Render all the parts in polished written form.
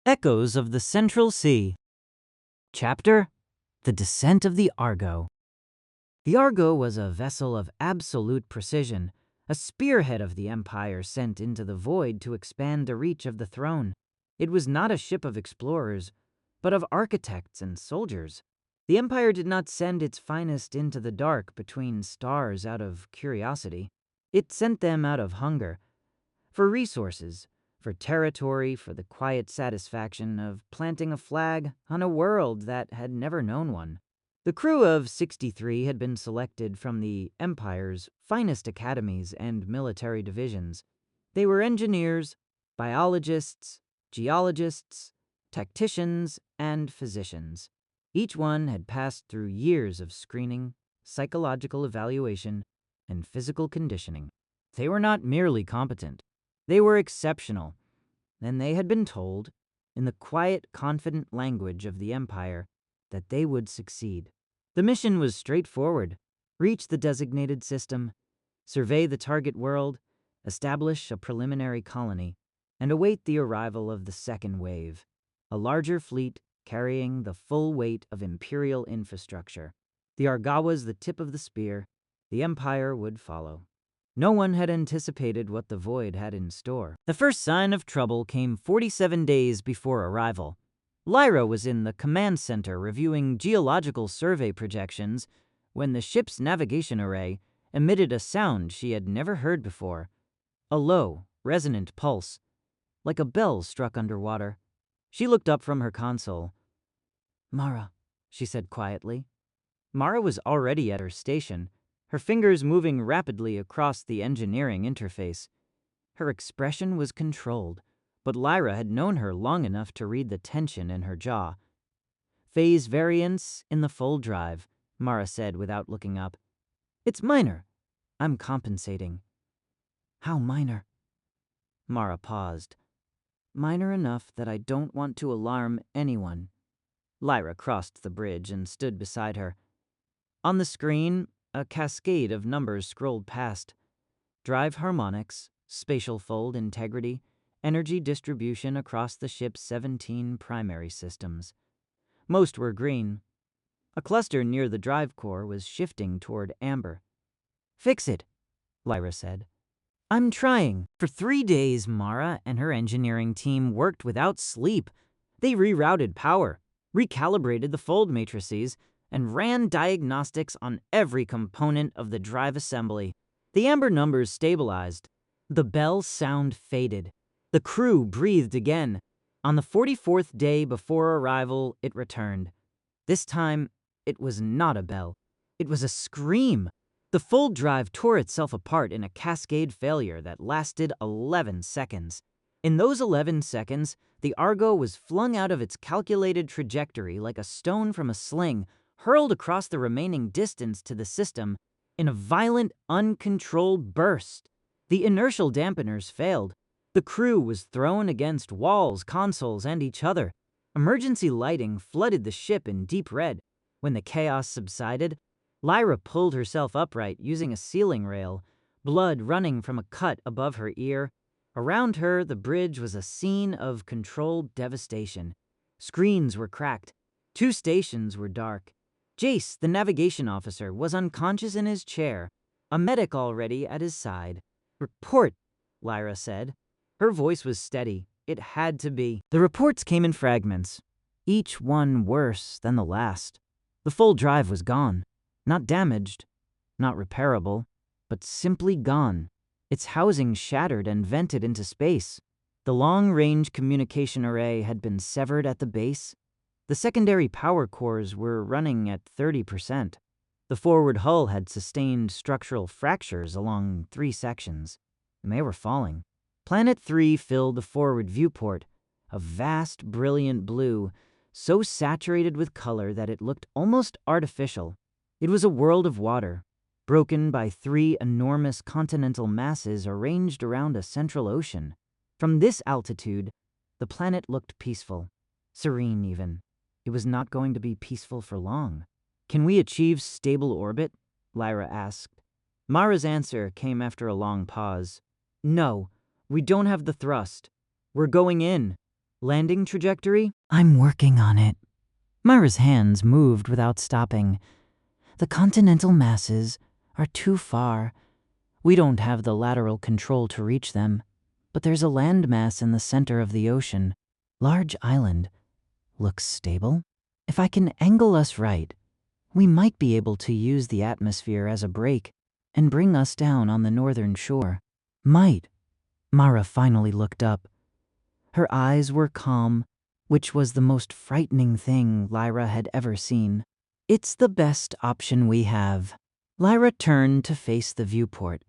Echoes of the Central Sea. Chapter: The Descent of the Argo. The Argo was a vessel of absolute precision, a spearhead of the Empire sent into the void to expand the reach of the throne. It was not a ship of explorers, but of architects and soldiers. The Empire did not send its finest into the dark between stars out of curiosity. It sent them out of hunger, for resources, for territory, for the quiet satisfaction of planting a flag on a world that had never known one. The crew of 63 had been selected from the Empire's finest academies and military divisions. They were engineers, biologists, geologists, tacticians, and physicians. Each one had passed through years of screening, psychological evaluation, and physical conditioning. They were not merely competent. They were exceptional, and they had been told, in the quiet, confident language of the Empire, that they would succeed. The mission was straightforward: reach the designated system, survey the target world, establish a preliminary colony, and await the arrival of the second wave, a larger fleet carrying the full weight of Imperial infrastructure. The Argo was the tip of the spear. The Empire would follow. No one had anticipated what the void had in store. The first sign of trouble came 47 days before arrival. Lyra was in the command center reviewing geological survey projections when the ship's navigation array emitted a sound she had never heard before. A low, resonant pulse, like a bell struck underwater. She looked up from her console. "Mara," she said quietly. Mara was already at her station, her fingers moving rapidly across the engineering interface. Her expression was controlled, but Lyra had known her long enough to read the tension in her jaw. "Phase variance in the full drive," Mara said without looking up. "It's minor. I'm compensating." "How minor?" Mara paused. "Minor enough that I don't want to alarm anyone." Lyra crossed the bridge and stood beside her. On the screen, a cascade of numbers scrolled past. Drive harmonics, spatial fold integrity, energy distribution across the ship's 17 primary systems. Most were green. A cluster near the drive core was shifting toward amber. "Fix it," Lyra said. "I'm trying." For 3 days, Mara and her engineering team worked without sleep. They rerouted power, recalibrated the fold matrices, and ran diagnostics on every component of the drive assembly. The amber numbers stabilized. The bell sound faded. The crew breathed again. On the 44th day before arrival, it returned. This time, it was not a bell. It was a scream. The full drive tore itself apart in a cascade failure that lasted 11 seconds. In those 11 seconds, the Argo was flung out of its calculated trajectory like a stone from a sling, hurled across the remaining distance to the system in a violent, uncontrolled burst. The inertial dampeners failed. The crew was thrown against walls, consoles, and each other. Emergency lighting flooded the ship in deep red. When the chaos subsided, Lyra pulled herself upright using a ceiling rail, blood running from a cut above her ear. Around her, the bridge was a scene of controlled devastation. Screens were cracked. 2 stations were dark. Jace, the navigation officer, was unconscious in his chair, a medic already at his side. "Report," Lyra said. Her voice was steady. It had to be. The reports came in fragments, each one worse than the last. The full drive was gone. Not damaged, not repairable, but simply gone. Its housing shattered and vented into space. The long-range communication array had been severed at the base. The secondary power cores were running at 30%. The forward hull had sustained structural fractures along 3 sections, and they were falling. Planet 3 filled the forward viewport, a vast, brilliant blue, so saturated with color that it looked almost artificial. It was a world of water, broken by 3 enormous continental masses arranged around a central ocean. From this altitude, the planet looked peaceful, serene even. It was not going to be peaceful for long. "Can we achieve stable orbit?" Lyra asked. Mara's answer came after a long pause. "No, we don't have the thrust. We're going in." Landing trajectory? I'm working on it. Myra's hands moved without stopping. The continental masses are too far. We don't have the lateral control to reach them. But there's a landmass in the center of the ocean. Large island. Looks stable. If I can angle us right, we might be able to use the atmosphere as a brake and bring us down on the northern shore. Might. Mara finally looked up. Her eyes were calm, which was the most frightening thing Lyra had ever seen. It's the best option we have. Lyra turned to face the viewport.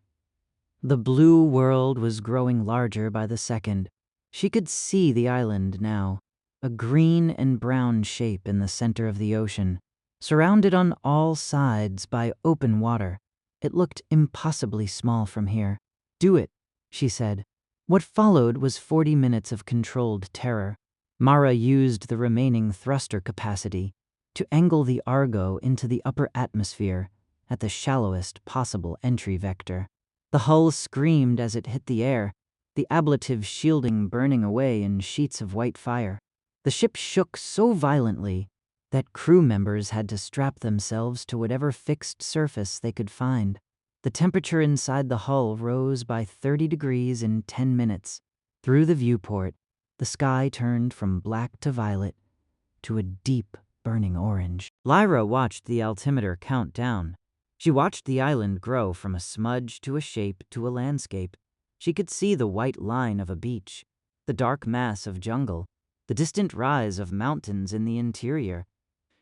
The blue world was growing larger by the second. She could see the island now, a green and brown shape in the center of the ocean, surrounded on all sides by open water. It looked impossibly small from here. Do it, she said. What followed was 40 minutes of controlled terror. Mara used the remaining thruster capacity to angle the Argo into the upper atmosphere at the shallowest possible entry vector. The hull screamed as it hit the air, the ablative shielding burning away in sheets of white fire. The ship shook so violently that crew members had to strap themselves to whatever fixed surface they could find. The temperature inside the hull rose by 30 degrees in 10 minutes. Through the viewport, the sky turned from black to violet to a deep, burning orange. Lyra watched the altimeter count down. She watched the island grow from a smudge to a shape to a landscape. She could see the white line of a beach, the dark mass of jungle, the distant rise of mountains in the interior.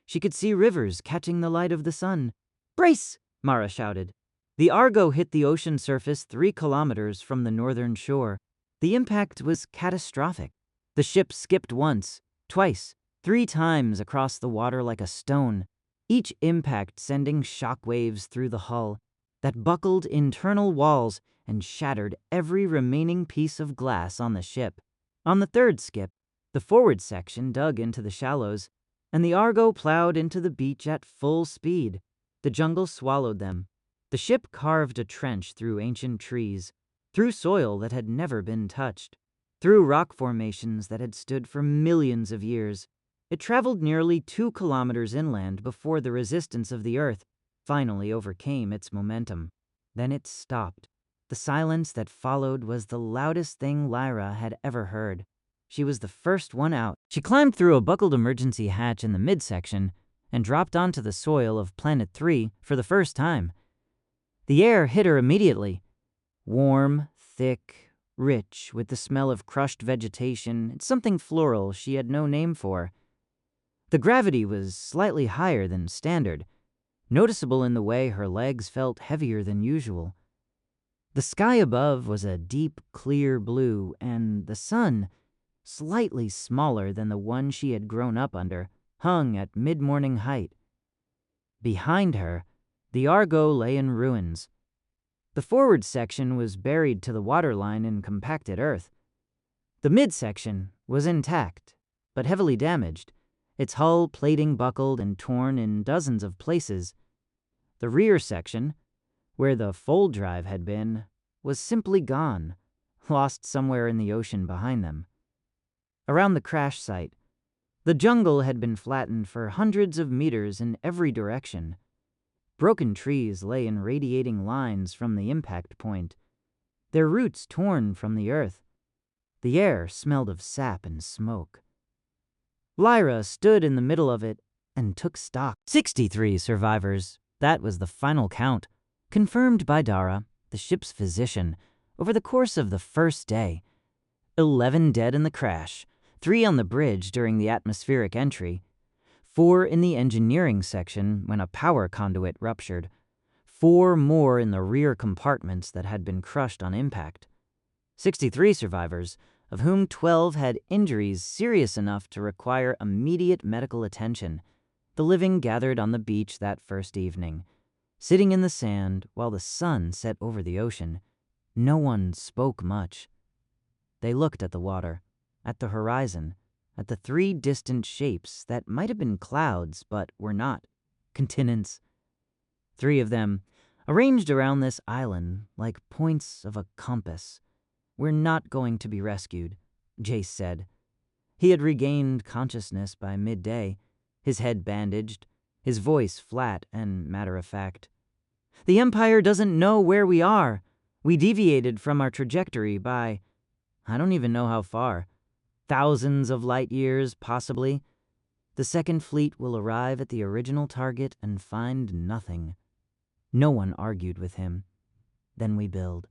She could see rivers catching the light of the sun. "Brace!" Mara shouted. The Argo hit the ocean surface 3 kilometers from the northern shore. The impact was catastrophic. The ship skipped once, twice, 3 times across the water like a stone, each impact sending shock waves through the hull that buckled internal walls and shattered every remaining piece of glass on the ship. On the third skip, the forward section dug into the shallows, and the Argo plowed into the beach at full speed. The jungle swallowed them. The ship carved a trench through ancient trees, through soil that had never been touched, through rock formations that had stood for millions of years. It traveled nearly 2 kilometers inland before the resistance of the Earth finally overcame its momentum. Then it stopped. The silence that followed was the loudest thing Lyra had ever heard. She was the first one out. She climbed through a buckled emergency hatch in the midsection and dropped onto the soil of Planet 3 for the first time. The air hit her immediately. Warm, thick, rich, with the smell of crushed vegetation and something floral she had no name for. The gravity was slightly higher than standard, noticeable in the way her legs felt heavier than usual. The sky above was a deep, clear blue, and the sun, slightly smaller than the one she had grown up under, hung at mid-morning height. Behind her, the Argo lay in ruins. The forward section was buried to the waterline in compacted earth. The midsection was intact, but heavily damaged, its hull plating buckled and torn in dozens of places. The rear section, where the fold drive had been, was simply gone, lost somewhere in the ocean behind them. Around the crash site, the jungle had been flattened for hundreds of meters in every direction. Broken trees lay in radiating lines from the impact point, their roots torn from the earth. The air smelled of sap and smoke. Lyra stood in the middle of it and took stock. 63 survivors. That was the final count, confirmed by Dara, the ship's physician, over the course of the first day. 11 dead in the crash, 3 on the bridge during the atmospheric entry, 4 in the engineering section when a power conduit ruptured, 4 more in the rear compartments that had been crushed on impact. 63 survivors, of whom 12 had injuries serious enough to require immediate medical attention. The living gathered on the beach that first evening, sitting in the sand while the sun set over the ocean. No one spoke much. They looked at the water, at the horizon, at the 3 distant shapes that might have been clouds but were not, continents. 3 of them, arranged around this island like points of a compass. "We're not going to be rescued," Jace said. He had regained consciousness by midday, his head bandaged, his voice flat and matter-of-fact. "The Empire doesn't know where we are. We deviated from our trajectory by, I don't even know how far. Thousands of light years, possibly. The second fleet will arrive at the original target and find nothing." No one argued with him. "Then we build,"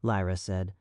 Lyra said.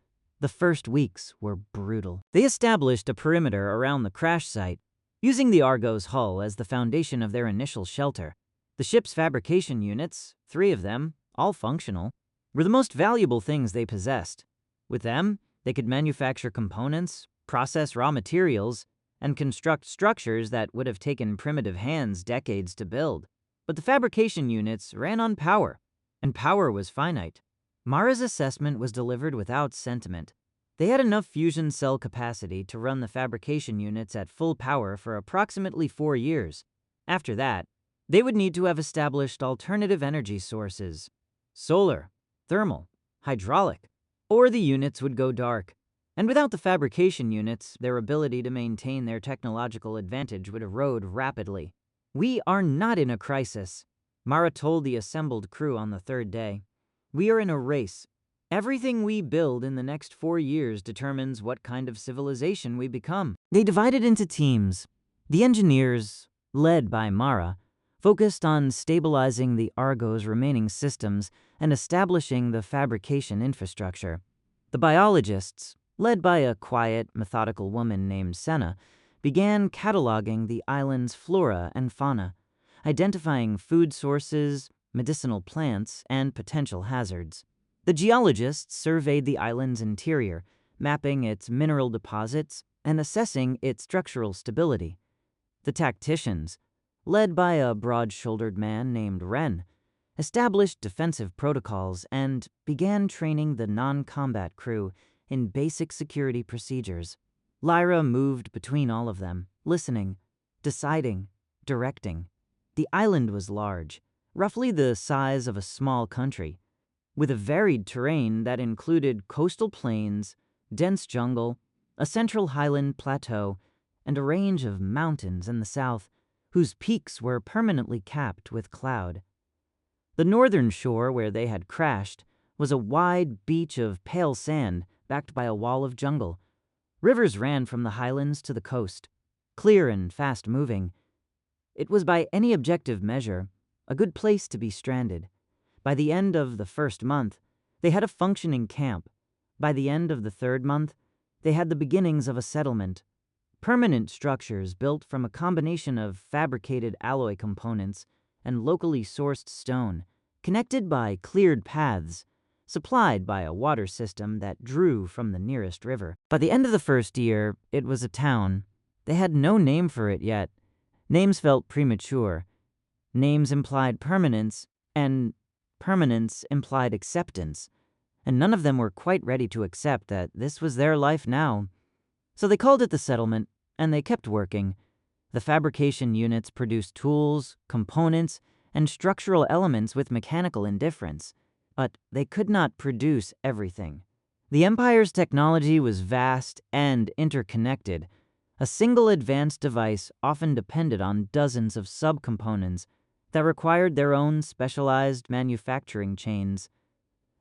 The first weeks were brutal. They established a perimeter around the crash site, using the Argo's hull as the foundation of their initial shelter. The ship's fabrication units, 3 of them, all functional, were the most valuable things they possessed. With them, they could manufacture components, process raw materials, and construct structures that would have taken primitive hands decades to build. But the fabrication units ran on power, and power was finite. Mara's assessment was delivered without sentiment. They had enough fusion cell capacity to run the fabrication units at full power for approximately 4 years. After that, they would need to have established alternative energy sources: solar, thermal, hydraulic, or the units would go dark. And without the fabrication units, their ability to maintain their technological advantage would erode rapidly. "We are not in a crisis," Mara told the assembled crew on the 3rd day. "We are in a race. Everything we build in the next 4 years determines what kind of civilization we become." They divided into teams. The engineers, led by Mara, focused on stabilizing the Argo's remaining systems and establishing the fabrication infrastructure. The biologists, led by a quiet, methodical woman named Senna, began cataloging the island's flora and fauna, identifying food sources, medicinal plants, and potential hazards. The geologists surveyed the island's interior, mapping its mineral deposits and assessing its structural stability. The tacticians, led by a broad-shouldered man named Wren, established defensive protocols and began training the non-combat crew in basic security procedures. Lyra moved between all of them, listening, deciding, directing. The island was large, roughly the size of a small country, with a varied terrain that included coastal plains, dense jungle, a central highland plateau, and a range of mountains in the south, whose peaks were permanently capped with cloud. The northern shore where they had crashed was a wide beach of pale sand backed by a wall of jungle. Rivers ran from the highlands to the coast, clear and fast-moving. It was by any objective measure a good place to be stranded. By the end of the 1st month, they had a functioning camp. By the end of the 3rd month, they had the beginnings of a settlement. Permanent structures built from a combination of fabricated alloy components and locally sourced stone, connected by cleared paths, supplied by a water system that drew from the nearest river. By the end of the 1st year, it was a town. They had no name for it yet. Names felt premature. Names implied permanence, and permanence implied acceptance. And none of them were quite ready to accept that this was their life now. So they called it the settlement, and they kept working. The fabrication units produced tools, components, and structural elements with mechanical indifference. But they could not produce everything. The Empire's technology was vast and interconnected. A single advanced device often depended on dozens of subcomponents that required their own specialized manufacturing chains.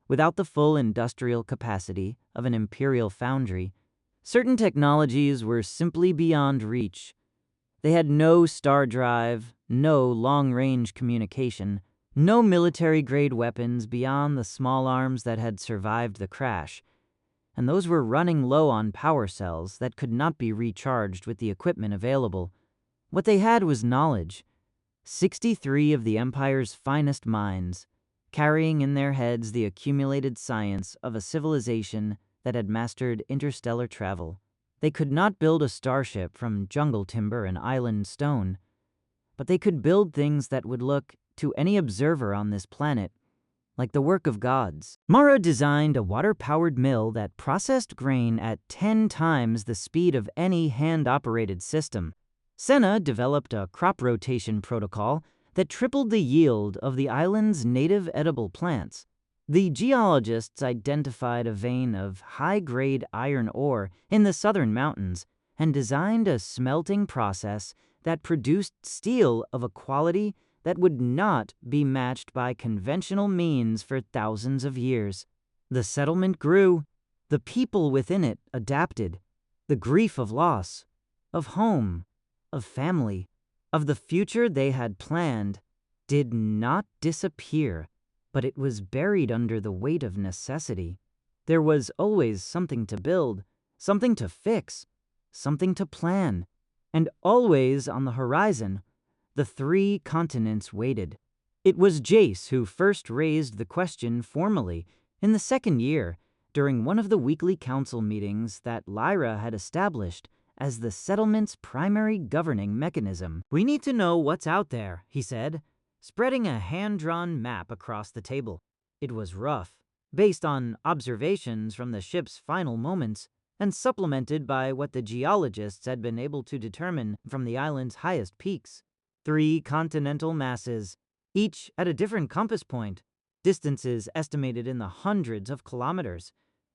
Without the full industrial capacity of an Imperial foundry, certain technologies were simply beyond reach. They had no star drive, no long-range communication, no military-grade weapons beyond the small arms that had survived the crash, and those were running low on power cells that could not be recharged with the equipment available. What they had was knowledge. 63 of the Empire's finest minds, carrying in their heads the accumulated science of a civilization that had mastered interstellar travel. They could not build a starship from jungle timber and island stone, but they could build things that would look, to any observer on this planet, like the work of gods. Mara designed a water-powered mill that processed grain at 10 times the speed of any hand-operated system. Senna developed a crop rotation protocol that tripled the yield of the island's native edible plants. The geologists identified a vein of high-grade iron ore in the southern mountains and designed a smelting process that produced steel of a quality that would not be matched by conventional means for thousands of years. The settlement grew. The people within it adapted. The grief of loss, of home, of family, of the future they had planned did not disappear, but it was buried under the weight of necessity. There was always something to build, something to fix, something to plan, and always on the horizon, the three continents waited. It was Jace who first raised the question formally in the second year during one of the weekly council meetings that Lyra had established as the settlement's primary governing mechanism. "We need to know what's out there," he said, spreading a hand-drawn map across the table. It was rough, based on observations from the ship's final moments, and supplemented by what the geologists had been able to determine from the island's highest peaks. 3 continental masses, each at a different compass point, distances estimated in the hundreds of kilometers.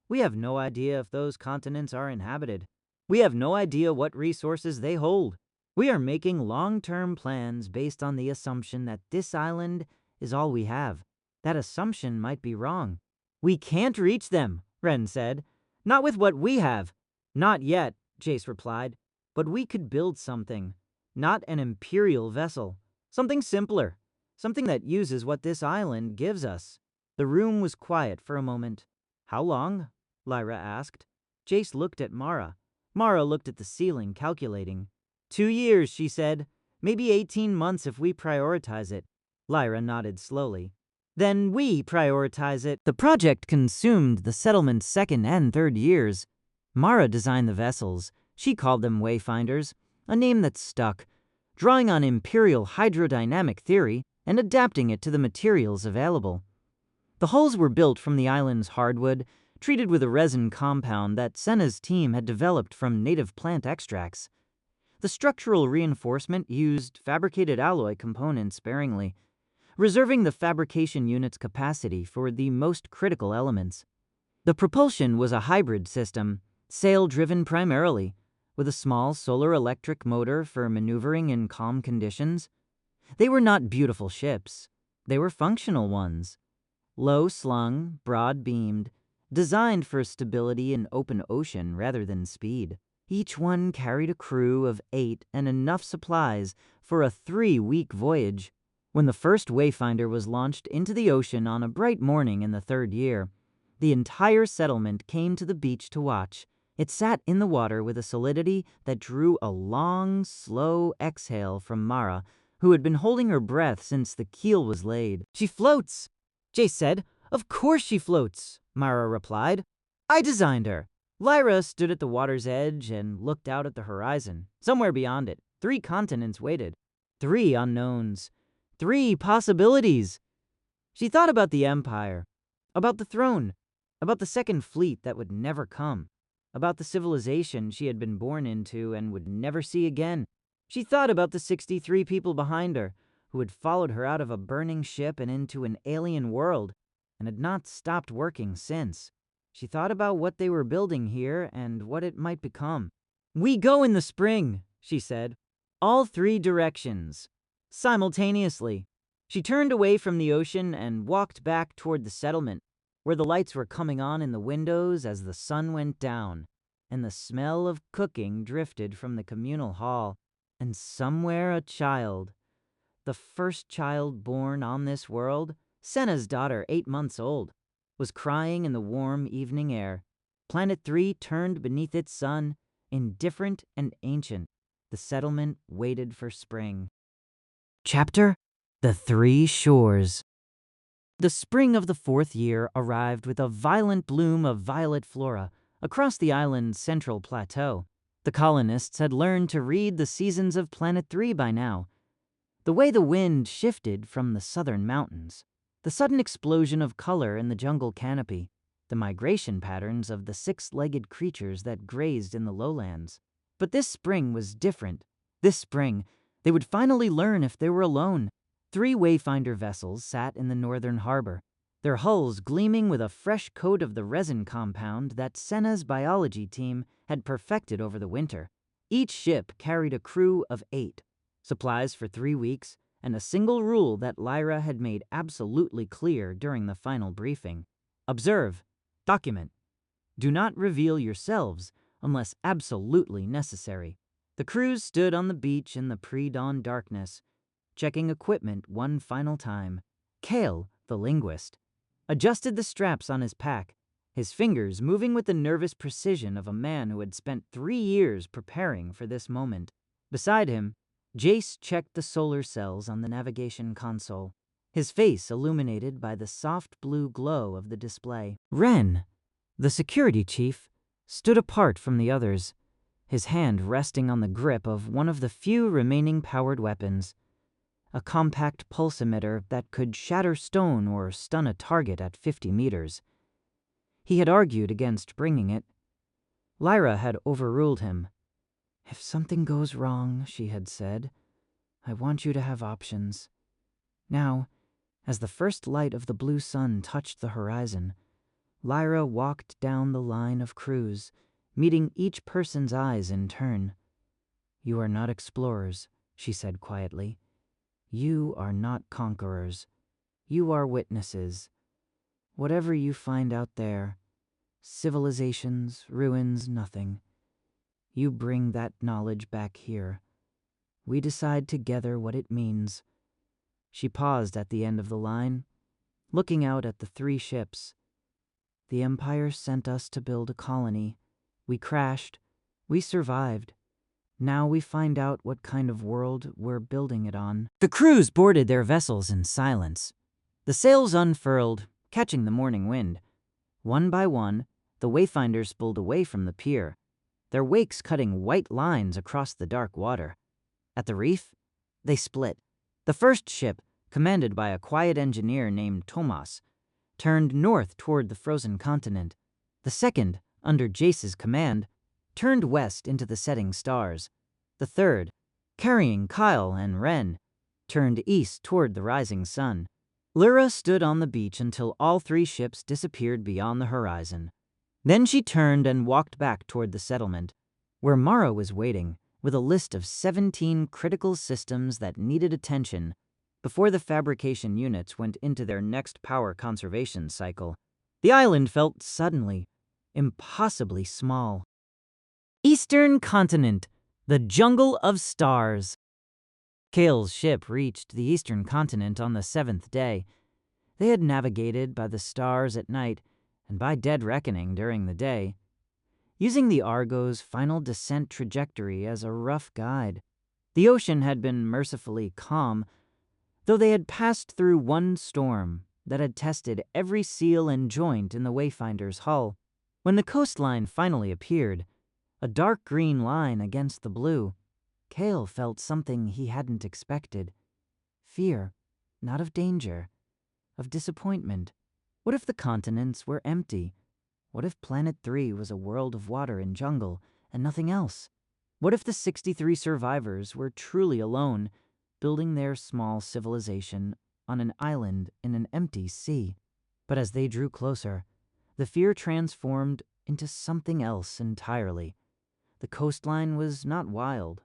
We have no idea if those continents are inhabited. We have no idea what resources they hold. We are making long-term plans based on the assumption that this island is all we have. That assumption might be wrong. "We can't reach them," Ren said. "Not with what we have." "Not yet," Jace replied. "But we could build something. Not an Imperial vessel. Something simpler. Something that uses what this island gives us." The room was quiet for a moment. "How long?" Lyra asked. Jace looked at Mara. Mara looked at the ceiling, calculating. 2 years, she said. "Maybe 18 months if we prioritize it." Lyra nodded slowly. "Then we prioritize it." The project consumed the settlement's second and third years. Mara designed the vessels. She called them Wayfinders, a name that stuck, drawing on Imperial hydrodynamic theory and adapting it to the materials available. The hulls were built from the island's hardwood, treated with a resin compound that Senna's team had developed from native plant extracts. The structural reinforcement used fabricated alloy components sparingly, reserving the fabrication unit's capacity for the most critical elements. The propulsion was a hybrid system, sail-driven primarily, with a small solar-electric motor for maneuvering in calm conditions. They were not beautiful ships. They were functional ones. Low-slung, broad-beamed, designed for stability in open ocean rather than speed. Each one carried a crew of 8 and enough supplies for a 3-week voyage. When the first Wayfinder was launched into the ocean on a bright morning in the third year, the entire settlement came to the beach to watch. It sat in the water with a solidity that drew a long, slow exhale from Mara, who had been holding her breath since the keel was laid. "She floats," Jace said. "Of course she floats," Mara replied. "I designed her." Lyra stood at the water's edge and looked out at the horizon. Somewhere beyond it, 3 continents waited. 3 unknowns. 3 possibilities. She thought about the Empire, about the throne, about the second fleet that would never come, about the civilization she had been born into and would never see again. She thought about the 63 people behind her, who had followed her out of a burning ship and into an alien world, and had not stopped working since. She thought about what they were building here and what it might become. "We go in the spring," she said. "All 3 directions. Simultaneously." She turned away from the ocean and walked back toward the settlement, where the lights were coming on in the windows as the sun went down, and the smell of cooking drifted from the communal hall. And somewhere a child, the first child born on this world, Senna's daughter 8 months old, was crying in the warm evening air. Planet 3 turned beneath its sun, indifferent and ancient. The settlement waited for spring. Chapter: The 3 Shores. The spring of the 4th year arrived with a violent bloom of violet flora across the island's central plateau. The colonists had learned to read the seasons of Planet 3 by now. The way the wind shifted from the southern mountains, the sudden explosion of color in the jungle canopy, the migration patterns of the 6-legged creatures that grazed in the lowlands. But this spring was different. This spring, they would finally learn if they were alone. 3 Wayfinder vessels sat in the northern harbor, their hulls gleaming with a fresh coat of the resin compound that Senna's biology team had perfected over the winter. Each ship carried a crew of 8, supplies for 3 weeks, and a single rule that Lyra had made absolutely clear during the final briefing. Observe, document. Do not reveal yourselves unless absolutely necessary. The crews stood on the beach in the pre-dawn darkness, checking equipment one final time. Kale, the linguist, adjusted the straps on his pack, his fingers moving with the nervous precision of a man who had spent 3 years preparing for this moment. Beside him, Jace checked the solar cells on the navigation console, his face illuminated by the soft blue glow of the display. Ren, the security chief, stood apart from the others, his hand resting on the grip of one of the few remaining powered weapons, a compact pulse emitter that could shatter stone or stun a target at 50 meters. He had argued against bringing it. Lyra had overruled him. "If something goes wrong," she had said, "I want you to have options." Now, as the first light of the blue sun touched the horizon, Lyra walked down the line of crews, meeting each person's eyes in turn. "You are not explorers," she said quietly. "You are not conquerors. You are witnesses. Whatever you find out there, civilizations, ruins, nothing. You bring that knowledge back here. We decide together what it means." She paused at the end of the line, looking out at the 3 ships. "The Empire sent us to build a colony. We crashed. We survived. Now we find out what kind of world we're building it on." The crews boarded their vessels in silence. The sails unfurled, catching the morning wind. One by one, the wayfinders pulled away from the pier, their wakes cutting white lines across the dark water. At the reef, they split. The first ship, commanded by a quiet engineer named Tomas, turned north toward the frozen continent. The second, under Jace's command, turned west into the setting stars. The third, carrying Kyle and Ren, turned east toward the rising sun. Lyra stood on the beach until all 3 ships disappeared beyond the horizon. Then she turned and walked back toward the settlement, where Mara was waiting with a list of 17 critical systems that needed attention before the fabrication units went into their next power conservation cycle. The island felt suddenly, impossibly small. Eastern continent, the jungle of stars. Kale's ship reached the eastern continent on the 7th day. They had navigated by the stars at night and by dead reckoning during the day, using the Argo's final descent trajectory as a rough guide. The ocean had been mercifully calm, though they had passed through one storm that had tested every seal and joint in the Wayfinder's hull. When the coastline finally appeared, a dark green line against the blue, Kale felt something he hadn't expected. Fear, not of danger, of disappointment. What if the continents were empty? What if Planet 3 was a world of water and jungle and nothing else? What if the 63 survivors were truly alone, building their small civilization on an island in an empty sea? But as they drew closer, the fear transformed into something else entirely. The coastline was not wild.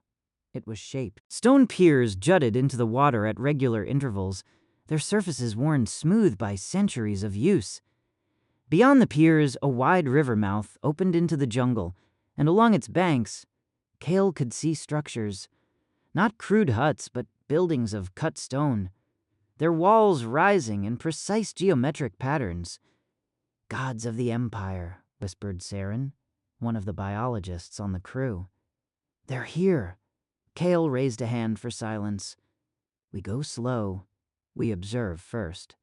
It was shaped. Stone piers jutted into the water at regular intervals, their surfaces worn smooth by centuries of use. Beyond the piers, a wide river mouth opened into the jungle, and along its banks, Kale could see structures. Not crude huts, but buildings of cut stone, their walls rising in precise geometric patterns. "Gods of the Empire," whispered Saren, one of the biologists on the crew. "They're here." Kale raised a hand for silence. "We go slow. We observe first."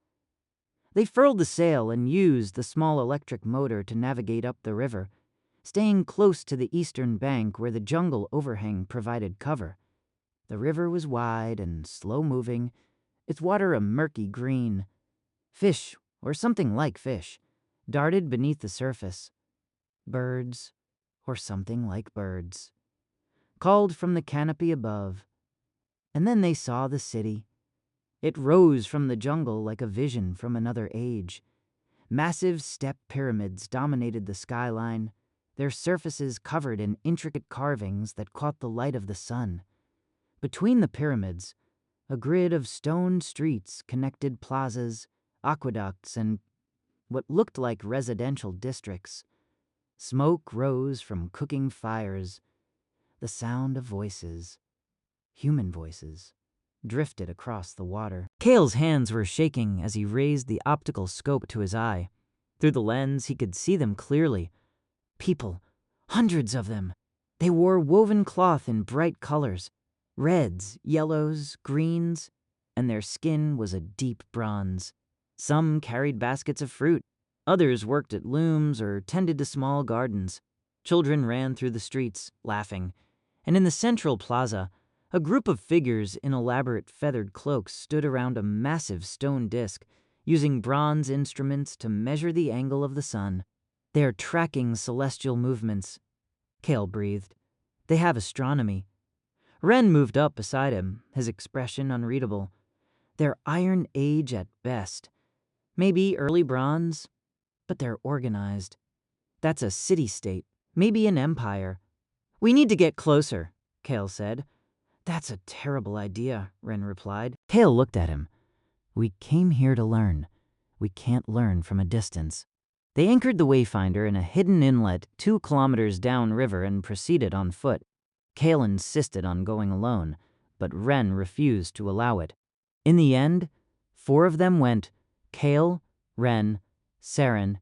They furled the sail and used the small electric motor to navigate up the river, staying close to the eastern bank where the jungle overhang provided cover. The river was wide and slow-moving, its water a murky green. Fish, or something like fish, darted beneath the surface. Birds, or something like birds, called from the canopy above. And then they saw the city. It rose from the jungle like a vision from another age. Massive step pyramids dominated the skyline, their surfaces covered in intricate carvings that caught the light of the sun. Between the pyramids, a grid of stone streets connected plazas, aqueducts, and what looked like residential districts. Smoke rose from cooking fires. The sound of voices, human voices, drifted across the water. Kale's hands were shaking as he raised the optical scope to his eye. Through the lens, he could see them clearly. People, hundreds of them. They wore woven cloth in bright colors, reds, yellows, greens, and their skin was a deep bronze. Some carried baskets of fruit. Others worked at looms or tended to small gardens. Children ran through the streets, laughing. And in the central plaza, a group of figures in elaborate feathered cloaks stood around a massive stone disk, using bronze instruments to measure the angle of the sun. They're tracking celestial movements. Kale breathed. They have astronomy. Ren moved up beside him, his expression unreadable. They're Iron Age at best. Maybe early bronze, but they're organized. That's a city-state, maybe an empire. We need to get closer, Kale said. That's a terrible idea, Ren replied. Kale looked at him. We came here to learn. We can't learn from a distance. They anchored the Wayfinder in a hidden inlet 2 kilometers downriver and proceeded on foot. Kale insisted on going alone, but Ren refused to allow it. In the end, 4 of them went: Kale, Ren, Saren,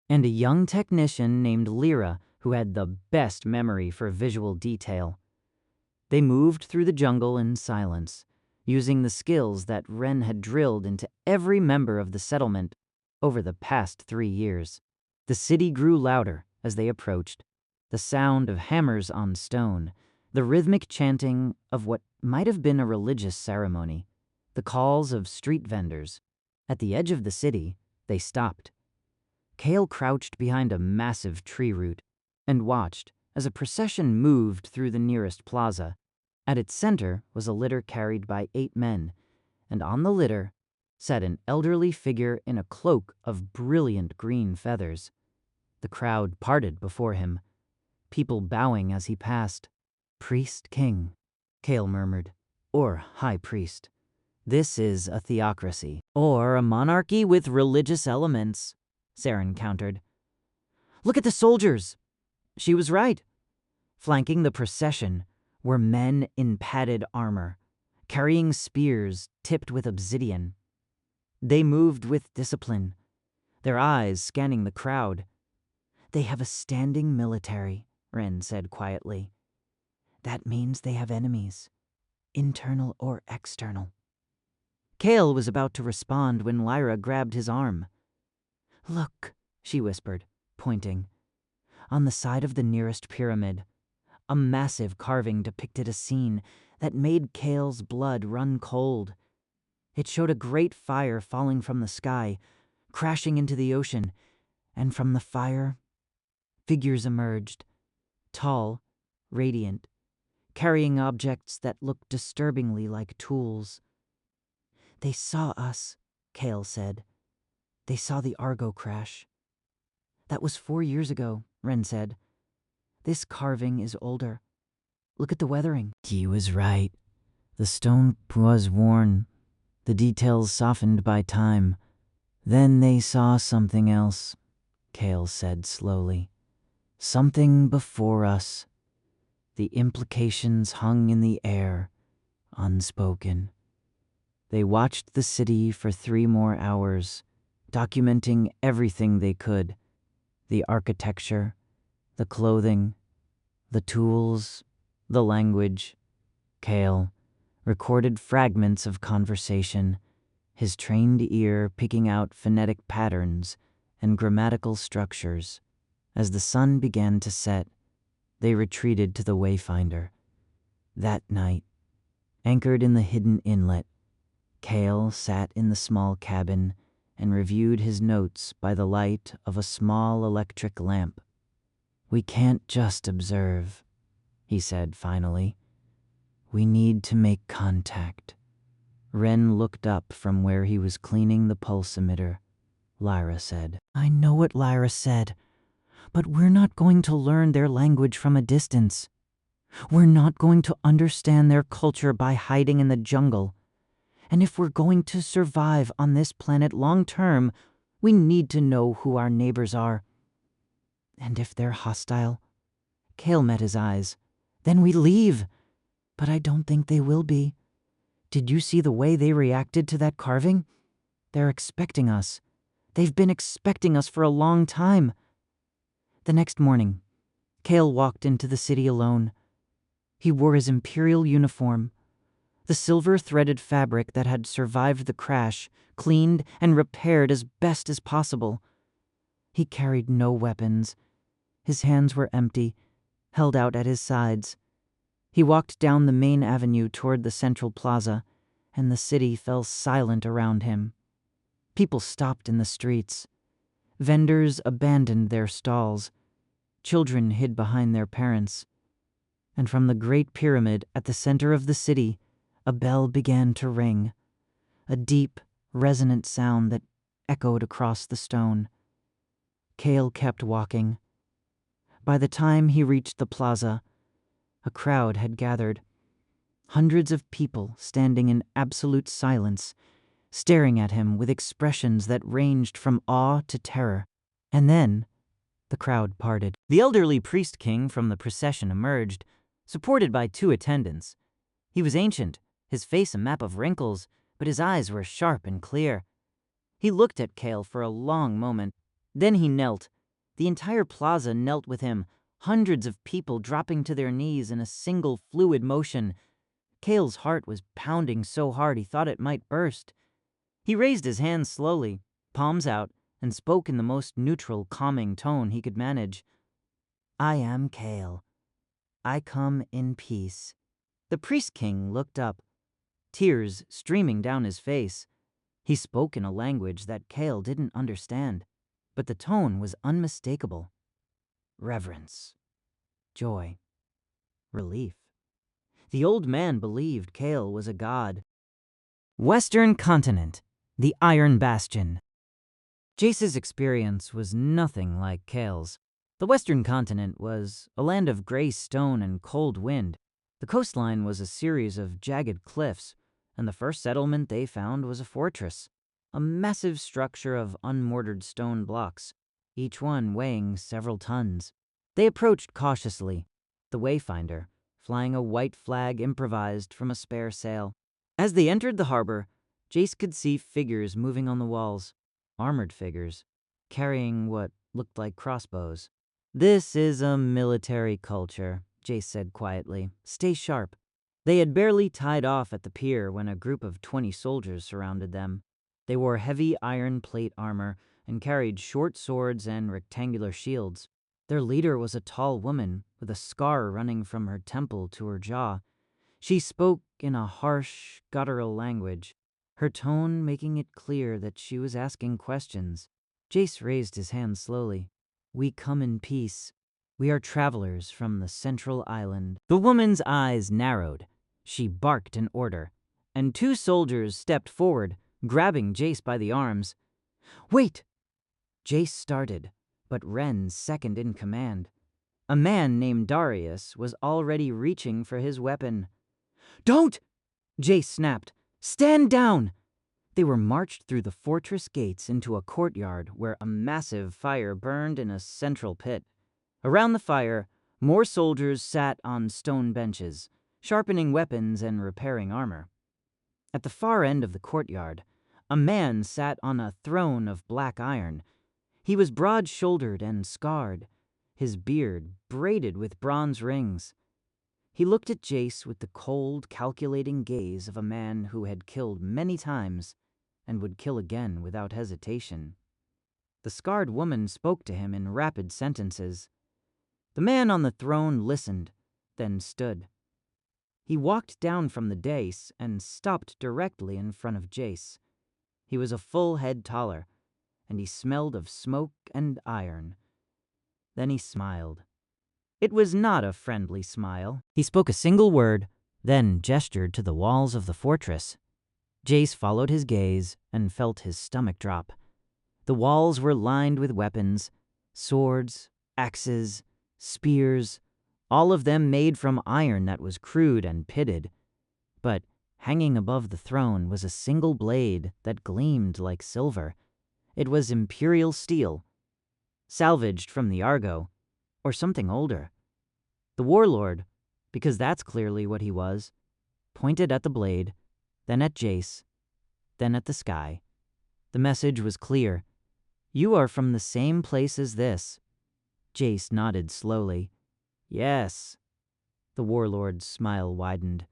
and a young technician named Lyra who had the best memory for visual detail. They moved through the jungle in silence, using the skills that Ren had drilled into every member of the settlement over the past 3 years. The city grew louder as they approached, the sound of hammers on stone, the rhythmic chanting of what might have been a religious ceremony, the calls of street vendors. At the edge of the city, they stopped. Kale crouched behind a massive tree root and watched as a procession moved through the nearest plaza. At its center was a litter carried by 8 men, and on the litter sat an elderly figure in a cloak of brilliant green feathers. The crowd parted before him, people bowing as he passed. Priest King, Kale murmured, or High Priest. This is a theocracy, or a monarchy with religious elements, Saren countered. Look at the soldiers! She was right. Flanking the procession were men in padded armor, carrying spears tipped with obsidian. They moved with discipline, their eyes scanning the crowd. They have a standing military, Ren said quietly. That means they have enemies, internal or external. Kale was about to respond when Lyra grabbed his arm. Look, she whispered, pointing. On the side of the nearest pyramid, a massive carving depicted a scene that made Kale's blood run cold. It showed a great fire falling from the sky, crashing into the ocean, and from the fire, figures emerged, tall, radiant, carrying objects that looked disturbingly like tools. They saw us, Kale said. They saw the Argo crash. That was 4 years ago, Ren said. This carving is older. Look at the weathering. He was right. The stone was worn, the details softened by time. Then they saw something else, Kale said slowly. Something before us. The implications hung in the air, unspoken. They watched the city for 3 more hours, documenting everything they could. The architecture, the clothing, the tools, the language. Kale recorded fragments of conversation, his trained ear picking out phonetic patterns and grammatical structures. As the sun began to set, they retreated to the Wayfinder. That night, anchored in the hidden inlet, Kale sat in the small cabin and reviewed his notes by the light of a small electric lamp. We can't just observe, he said finally. We need to make contact. Ren looked up from where he was cleaning the pulse emitter. Lyra said, I know what Lyra said. But we're not going to learn their language from a distance. We're not going to understand their culture by hiding in the jungle. And if we're going to survive on this planet long term, we need to know who our neighbors are. And if they're hostile, Kale met his eyes, then we leave. But I don't think they will be. Did you see the way they reacted to that carving? They're expecting us. They've been expecting us for a long time. The next morning, Kale walked into the city alone. He wore his Imperial uniform, the silver-threaded fabric that had survived the crash, cleaned and repaired as best as possible. He carried no weapons. His hands were empty, held out at his sides. He walked down the main avenue toward the central plaza, and the city fell silent around him. People stopped in the streets. Vendors abandoned their stalls. Children hid behind their parents. And from the Great Pyramid at the center of the city, a bell began to ring, a deep, resonant sound that echoed across the stone. Kale kept walking. By the time he reached the plaza, a crowd had gathered. Hundreds of people standing in absolute silence, staring at him with expressions that ranged from awe to terror. And then, the crowd parted. The elderly priest king from the procession emerged, supported by 2 attendants. He was ancient, his face a map of wrinkles, but his eyes were sharp and clear. He looked at Kale for a long moment. Then he knelt. The entire plaza knelt with him, hundreds of people dropping to their knees in a single fluid motion. Kale's heart was pounding so hard he thought it might burst. He raised his hands slowly, palms out, and spoke in the most neutral, calming tone he could manage. "I am Kale. I come in peace." The priest king looked up, tears streaming down his face. He spoke in a language that Kale didn't understand, but the tone was unmistakable. Reverence, joy, relief. The old man believed Kale was a god. Western continent, the Iron Bastion. Jace's experience was nothing like Kale's. The Western continent was a land of gray stone and cold wind. The coastline was a series of jagged cliffs, and the first settlement they found was a fortress, a massive structure of unmortared stone blocks, each one weighing several tons. They approached cautiously, the wayfinder flying a white flag improvised from a spare sail. As they entered the harbor, Jace could see figures moving on the walls, armored figures, carrying what looked like crossbows. "This is a military culture," Jace said quietly. "Stay sharp." They had barely tied off at the pier when a group of 20 soldiers surrounded them. They wore heavy iron plate armor and carried short swords and rectangular shields. Their leader was a tall woman with a scar running from her temple to her jaw. She spoke in a harsh, guttural language, her tone making it clear that she was asking questions. Jace raised his hand slowly. "We come in peace. We are travelers from the central island." The woman's eyes narrowed. She barked an order, and 2 soldiers stepped forward, grabbing Jace by the arms. "Wait!" Jace started, but Ren's second in command. A man named Darius was already reaching for his weapon. "Don't!" Jace snapped. "Stand down!" They were marched through the fortress gates into a courtyard where a massive fire burned in a central pit. Around the fire, more soldiers sat on stone benches, sharpening weapons and repairing armor. At the far end of the courtyard, a man sat on a throne of black iron. He was broad-shouldered and scarred, his beard braided with bronze rings. He looked at Jace with the cold, calculating gaze of a man who had killed many times and would kill again without hesitation. The scarred woman spoke to him in rapid sentences. The man on the throne listened, then stood. He walked down from the dais and stopped directly in front of Jace. He was a full head taller, and he smelled of smoke and iron. Then he smiled. It was not a friendly smile. He spoke a single word, then gestured to the walls of the fortress. Jace followed his gaze and felt his stomach drop. The walls were lined with weapons, swords, axes, spears, all of them made from iron that was crude and pitted. But hanging above the throne was a single blade that gleamed like silver. It was Imperial steel, salvaged from the Argo, or something older. The warlord, because that's clearly what he was, pointed at the blade, then at Jace, then at the sky. The message was clear. "You are from the same place as this." Jace nodded slowly. "Yes." The warlord's smile widened.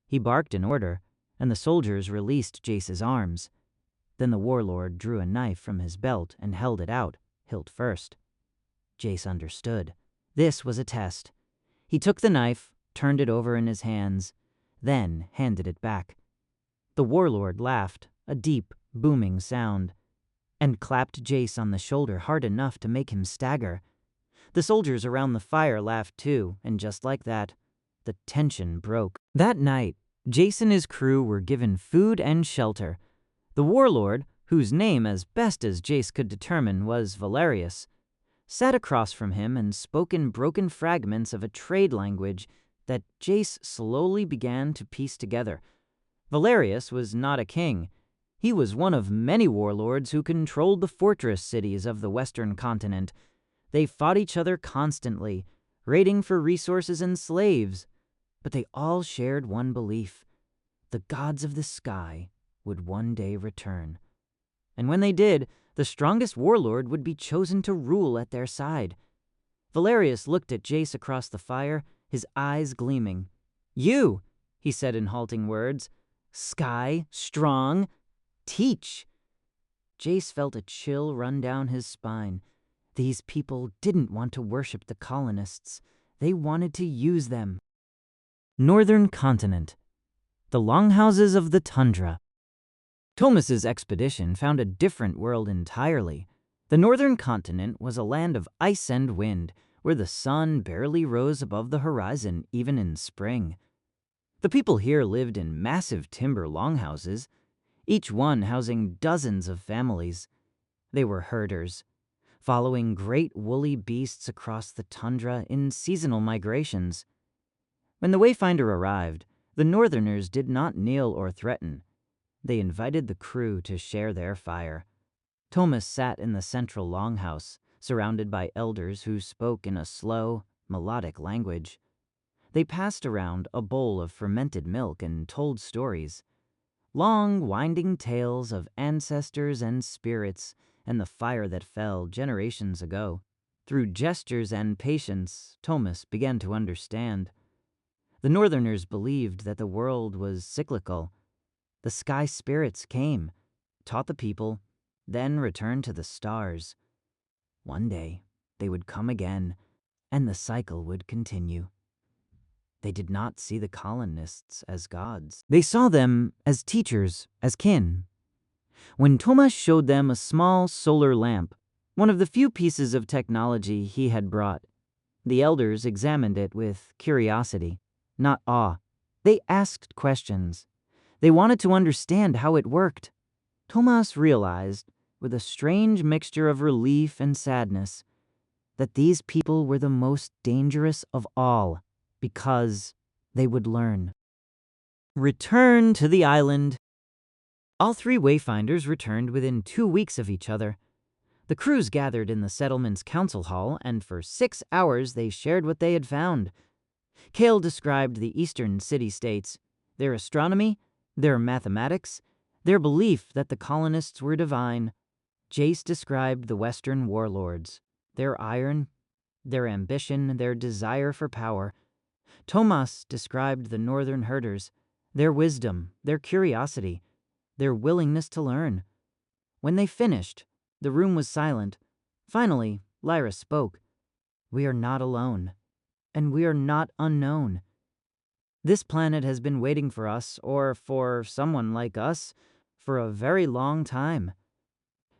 He barked an order, and the soldiers released Jace's arms. Then the warlord drew a knife from his belt and held it out, hilt first. Jace understood. This was a test. He took the knife, turned it over in his hands, then handed it back. The warlord laughed, a deep, booming sound, and clapped Jace on the shoulder hard enough to make him stagger. The soldiers around the fire laughed too, and just like that, the tension broke. That night, Jace and his crew were given food and shelter. The warlord, whose name as best as Jace could determine was Valerius, sat across from him and spoke in broken fragments of a trade language that Jace slowly began to piece together. Valerius was not a king. He was one of many warlords who controlled the fortress cities of the western continent. They fought each other constantly, raiding for resources and slaves. But they all shared one belief: the gods of the sky would one day return. And when they did, the strongest warlord would be chosen to rule at their side. Valerius looked at Jace across the fire, his eyes gleaming. "You," he said in halting words, "sky, strong, teach." Jace felt a chill run down his spine. These people didn't want to worship the colonists. They wanted to use them. Northern continent. The longhouses of the tundra. Thomas's expedition found a different world entirely. The northern continent was a land of ice and wind, where the sun barely rose above the horizon even in spring. The people here lived in massive timber longhouses, each one housing dozens of families. They were herders, following great woolly beasts across the tundra in seasonal migrations. When the Wayfinder arrived, the northerners did not kneel or threaten. They invited the crew to share their fire. Thomas sat in the central longhouse, surrounded by elders who spoke in a slow, melodic language. They passed around a bowl of fermented milk and told stories. Long, winding tales of ancestors and spirits and the fire that fell generations ago. Through gestures and patience, Thomas began to understand. The northerners believed that the world was cyclical. The sky spirits came, taught the people, then returned to the stars. One day, they would come again, and the cycle would continue. They did not see the colonists as gods. They saw them as teachers, as kin. When Thomas showed them a small solar lamp, one of the few pieces of technology he had brought, the elders examined it with curiosity, not awe. They asked questions. They wanted to understand how it worked. Thomas realized, with a strange mixture of relief and sadness, that these people were the most dangerous of all, because they would learn. Return to the island. All three Wayfinders returned within 2 weeks of each other. The crews gathered in the settlement's council hall, and for 6 hours they shared what they had found. Kale described the eastern city-states, their astronomy, their mathematics, their belief that the colonists were divine. Jace described the western warlords, their iron, their ambition, their desire for power. Thomas described the northern herders, their wisdom, their curiosity, their willingness to learn. When they finished, the room was silent. Finally, Lyra spoke. "We are not alone, and we are not unknown. This planet has been waiting for us, or for someone like us, for a very long time."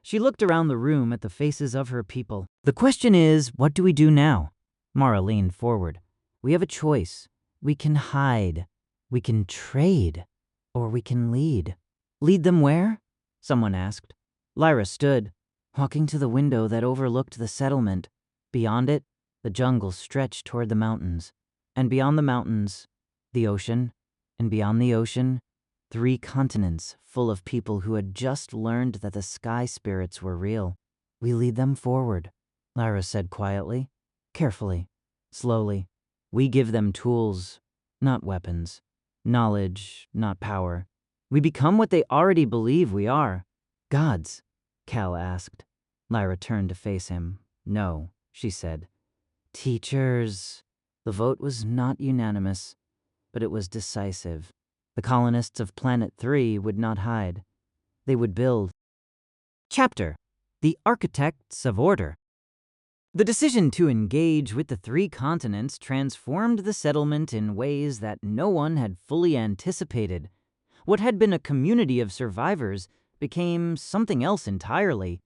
She looked around the room at the faces of her people. "The question is, what do we do now?" Mara leaned forward. "We have a choice. We can hide, we can trade, or we can lead." "Lead them where?" someone asked. Lyra stood, walking to the window that overlooked the settlement. Beyond it, the jungle stretched toward the mountains, and beyond the mountains, the ocean, and beyond the ocean, 3 continents full of people who had just learned that the sky spirits were real. "We lead them forward," Lyra said quietly, carefully, slowly. "We give them tools, not weapons. Knowledge, not power. We become what they already believe we are." "Gods?" Cal asked. Lyra turned to face him. "No," she said. "Teachers." The vote was not unanimous, but it was decisive. The colonists of Planet 3 would not hide. They would build. Chapter: The Architects of Order. The decision to engage with the 3 continents transformed the settlement in ways that no one had fully anticipated. What had been a community of survivors became something else entirely.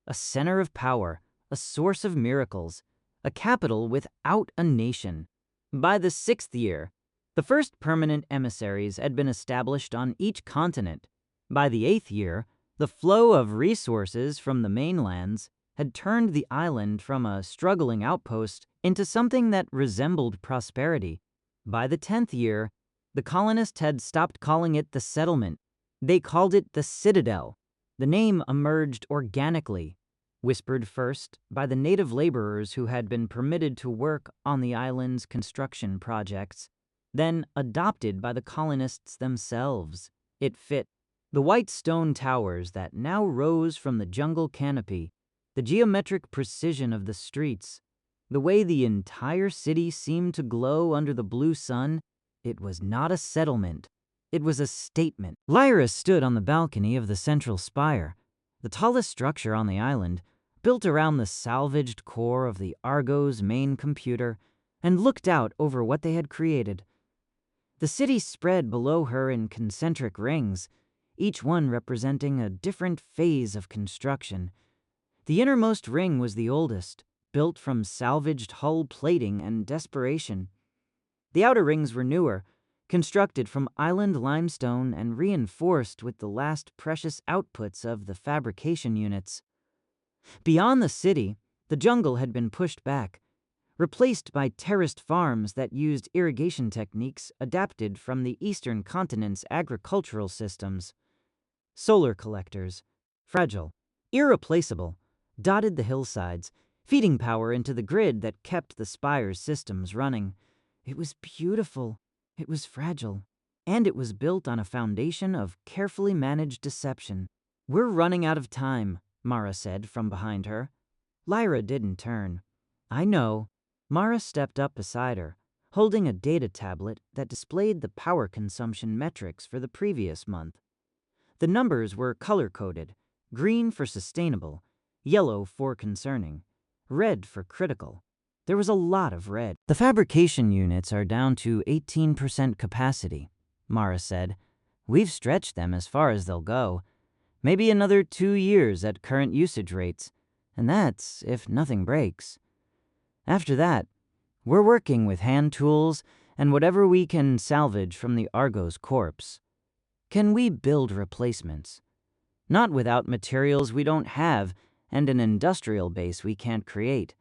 A center of power, a source of miracles, a capital without a nation. By the 6th year, the first permanent emissaries had been established on each continent. By the 8th year, the flow of resources from the mainlands had turned the island from a struggling outpost into something that resembled prosperity. By the 10th year, the colonists had stopped calling it the settlement. They called it the Citadel. The name emerged organically, whispered first by the native laborers who had been permitted to work on the island's construction projects, then adopted by the colonists themselves. It fit. The white stone towers that now rose from the jungle canopy, the geometric precision of the streets, the way the entire city seemed to glow under the blue sun. It was not a settlement. It was a statement. Lyra stood on the balcony of the central spire, the tallest structure on the island, built around the salvaged core of the Argo's main computer, and looked out over what they had created. The city spread below her in concentric rings, each one representing a different phase of construction. The innermost ring was the oldest, built from salvaged hull plating and desperation. The outer rings were newer, constructed from island limestone and reinforced with the last precious outputs of the fabrication units. Beyond the city, the jungle had been pushed back, replaced by terraced farms that used irrigation techniques adapted from the eastern continent's agricultural systems. Solar collectors, fragile, irreplaceable, dotted the hillsides, feeding power into the grid that kept the spire's systems running. It was beautiful, it was fragile, and it was built on a foundation of carefully managed deception. "We're running out of time," Mara said from behind her. Lyra didn't turn. "I know." Mara stepped up beside her, holding a data tablet that displayed the power consumption metrics for the previous month. The numbers were color-coded, green for sustainable, yellow for concerning, red for critical. There was a lot of red. "The fabrication units are down to 18% capacity," Mara said. "We've stretched them as far as they'll go. Maybe another 2 years at current usage rates, and that's if nothing breaks. After that, we're working with hand tools and whatever we can salvage from the Argo's corpse. Can we build replacements? Not without materials we don't have and an industrial base we can't create.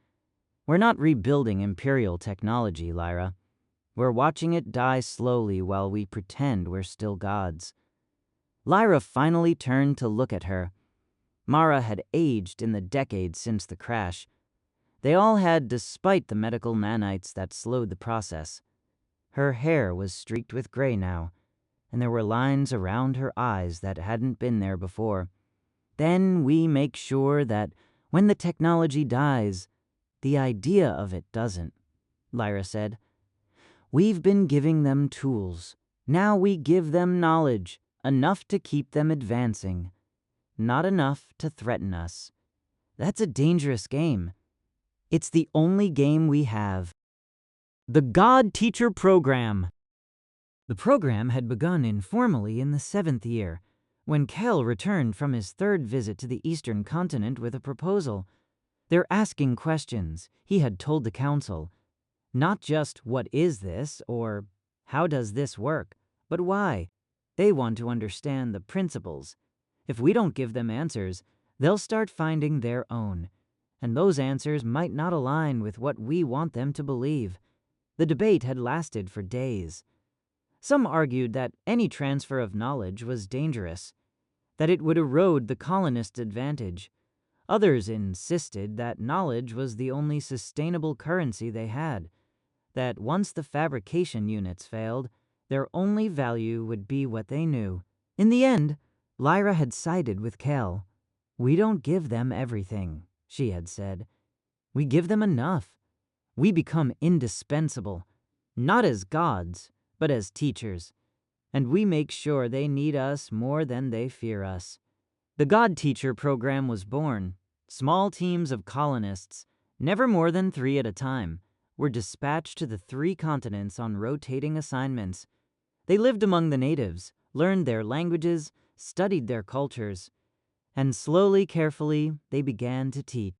We're not rebuilding Imperial technology, Lyra. We're watching it die slowly while we pretend we're still gods." Lyra finally turned to look at her. Mara had aged in the decades since the crash. They all had, despite the medical nanites that slowed the process. Her hair was streaked with gray now, and there were lines around her eyes that hadn't been there before. "Then we make sure that when the technology dies, the idea of it doesn't," Lyra said. "We've been giving them tools. Now we give them knowledge, enough to keep them advancing, not enough to threaten us. That's a dangerous game. It's the only game we have." The God Teacher Program. The program had begun informally in the 7th year, when Kel returned from his 3rd visit to the eastern continent with a proposal. "They're asking questions," he had told the council. "Not just, 'What is this?' or 'How does this work?' but why. They want to understand the principles. If we don't give them answers, they'll start finding their own. and those answers might not align with what we want them to believe. The debate had lasted for days. Some argued that any transfer of knowledge was dangerous, that it would erode the colonists' advantage. Others insisted that knowledge was the only sustainable currency they had, that once the fabrication units failed, their only value would be what they knew. In the end, Lyra had sided with Kel. "We don't give them everything," she had said. "We give them enough. We become indispensable, not as gods, but as teachers. And we make sure they need us more than they fear us." The God Teacher program was born. Small teams of colonists, never more than 3 at a time, were dispatched to the 3 continents on rotating assignments. They lived among the natives, learned their languages, studied their cultures, and slowly, carefully, they began to teach.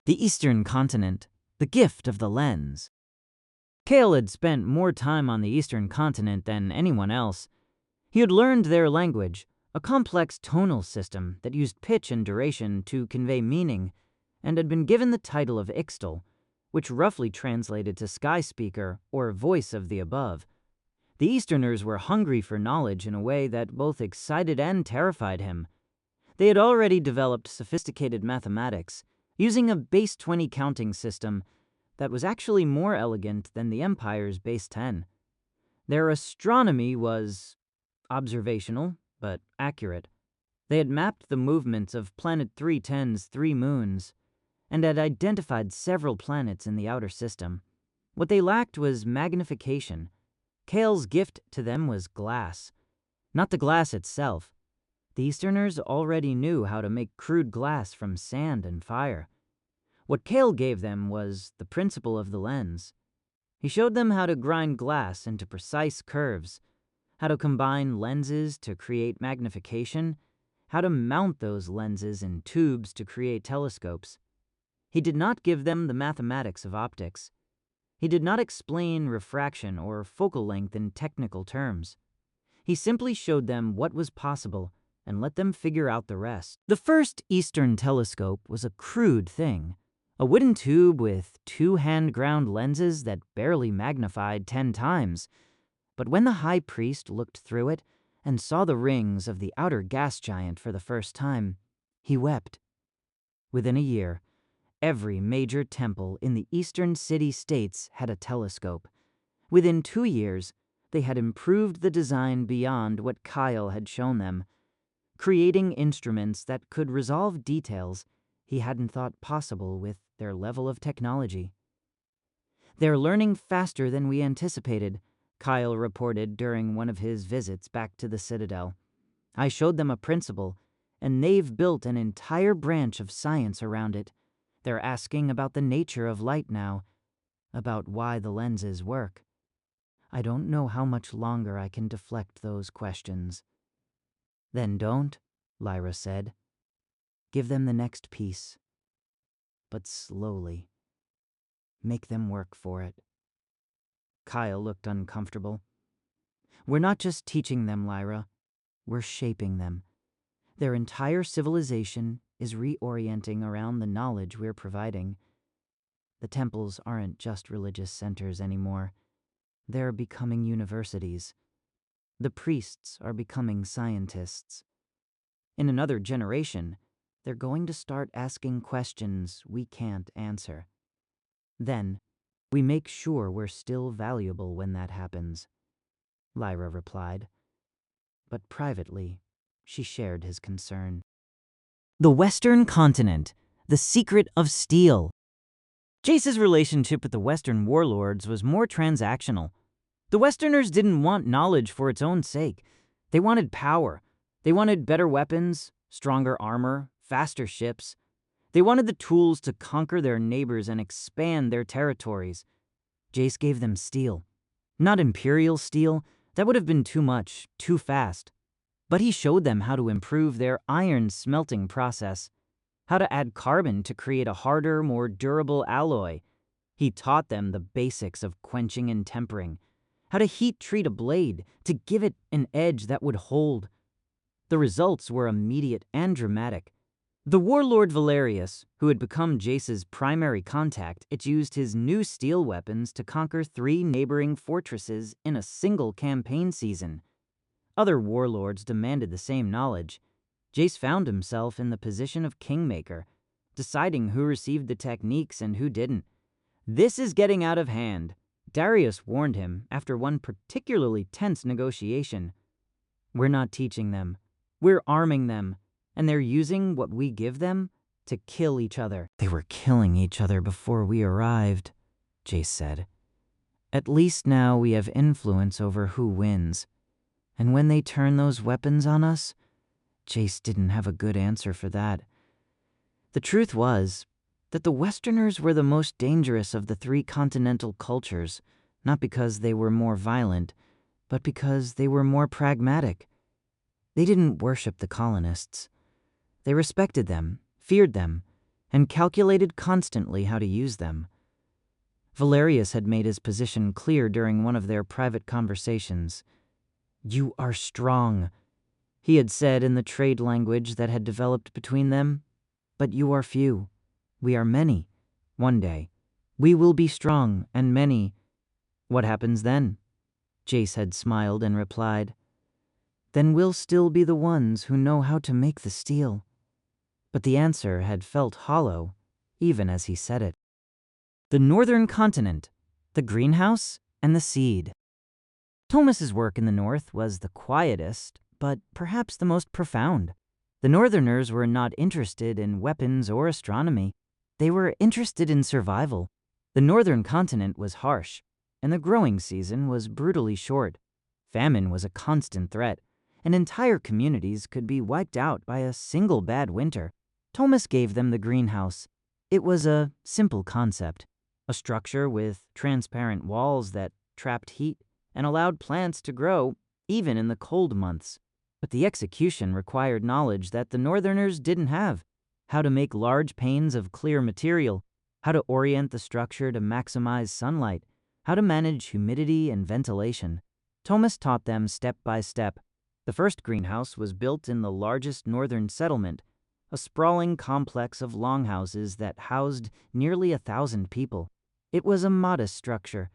The Eastern Continent, the gift of the lens. Cale had spent more time on the Eastern Continent than anyone else. He had learned their language, a complex tonal system that used pitch and duration to convey meaning, and had been given the title of Ixtal, which roughly translated to Sky Speaker or Voice of the Above. The Easterners were hungry for knowledge in a way that both excited and terrified him. They had already developed sophisticated mathematics, using a base 20 counting system that was actually more elegant than the Empire's base 10. Their astronomy was observational, but accurate. They had mapped the movements of Planet 310's 3 moons, and had identified several planets in the outer system. What they lacked was magnification. Cale's gift to them was glass, not the glass itself. The Easterners already knew how to make crude glass from sand and fire. What Cale gave them was the principle of the lens. He showed them how to grind glass into precise curves, how to combine lenses to create magnification, how to mount those lenses in tubes to create telescopes. He did not give them the mathematics of optics. He did not explain refraction or focal length in technical terms. He simply showed them what was possible and let them figure out the rest. The first Eastern telescope was a crude thing, a wooden tube with 2 hand-ground lenses that barely magnified 10 times. But when the high priest looked through it and saw the rings of the outer gas giant for the first time, he wept. Within a year, every major temple in the eastern city-states had a telescope. Within 2 years, they had improved the design beyond what Kyle had shown them, creating instruments that could resolve details he hadn't thought possible with their level of technology. "They're learning faster than we anticipated," Kyle reported during one of his visits back to the Citadel. "I showed them a principle, and they've built an entire branch of science around it. They're asking about the nature of light now, about why the lenses work. I don't know how much longer I can deflect those questions." "Then don't," Lyra said. "Give them the next piece. But slowly. Make them work for it." Kyle looked uncomfortable. "We're not just teaching them, Lyra. We're shaping them. Their entire civilization is reorienting around the knowledge we're providing. The temples aren't just religious centers anymore. They're becoming universities. The priests are becoming scientists. In another generation, they're going to start asking questions we can't answer. Then, we make sure we're still valuable when that happens," Lyra replied. But privately, she shared his concern. The Western Continent, the secret of steel. Jace's relationship with the Western warlords was more transactional. The Westerners didn't want knowledge for its own sake. They wanted power. They wanted better weapons, stronger armor, faster ships. They wanted the tools to conquer their neighbors and expand their territories. Jace gave them steel. Not Imperial steel. That would have been too much, too fast. But he showed them how to improve their iron smelting process, how to add carbon to create a harder, more durable alloy. He taught them the basics of quenching and tempering, how to heat treat a blade to give it an edge that would hold. The results were immediate and dramatic. The warlord Valerius, who had become Jace's primary contact, used his new steel weapons to conquer 3 neighboring fortresses in a single campaign season. Other warlords demanded the same knowledge. Jace found himself in the position of kingmaker, deciding who received the techniques and who didn't. "This is getting out of hand," Darius warned him after one particularly tense negotiation. "We're not teaching them. We're arming them, and they're using what we give them to kill each other." "They were killing each other before we arrived," Jace said. "At least now we have influence over who wins. And when they turn those weapons on us," Jace didn't have a good answer for that. The truth was that the Westerners were the most dangerous of the 3 continental cultures, not because they were more violent, but because they were more pragmatic. They didn't worship the colonists. They respected them, feared them, and calculated constantly how to use them. Valerius had made his position clear during one of their private conversations. "You are strong," he had said in the trade language that had developed between them. "But you are few. We are many. One day, we will be strong and many." "What happens then?" Jace had smiled and replied, "Then we'll still be the ones who know how to make the steel." But the answer had felt hollow, even as he said it. The northern continent, the greenhouse, and the seed. Thomas's work in the north was the quietest, but perhaps the most profound. The northerners were not interested in weapons or astronomy. They were interested in survival. The northern continent was harsh, and the growing season was brutally short. Famine was a constant threat, and entire communities could be wiped out by a single bad winter. Thomas gave them the greenhouse. It was a simple concept, a structure with transparent walls that trapped heat and allowed plants to grow even in the cold months. But the execution required knowledge that the northerners didn't have: how to make large panes of clear material, how to orient the structure to maximize sunlight, how to manage humidity and ventilation. Thomas taught them step by step. The first greenhouse was built in the largest northern settlement, a sprawling complex of longhouses that housed nearly 1,000 people. It was a modest structure,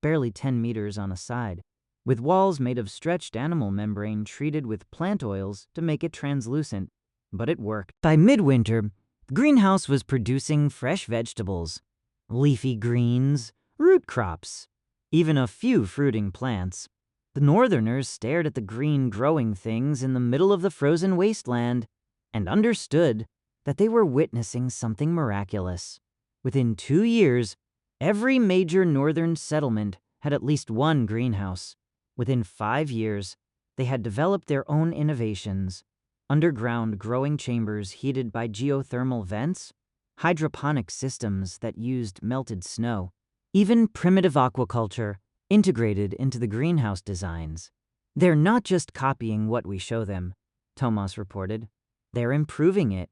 barely 10 meters on a side, with walls made of stretched animal membrane treated with plant oils to make it translucent. But it worked. By midwinter, the greenhouse was producing fresh vegetables, leafy greens, root crops, even a few fruiting plants. The northerners stared at the green growing things in the middle of the frozen wasteland and understood that they were witnessing something miraculous. Within 2 years, every major northern settlement had at least one greenhouse. Within 5 years, they had developed their own innovations: underground growing chambers heated by geothermal vents, hydroponic systems that used melted snow, even primitive aquaculture integrated into the greenhouse designs. "They're not just copying what we show them," Thomas reported. "They're improving it.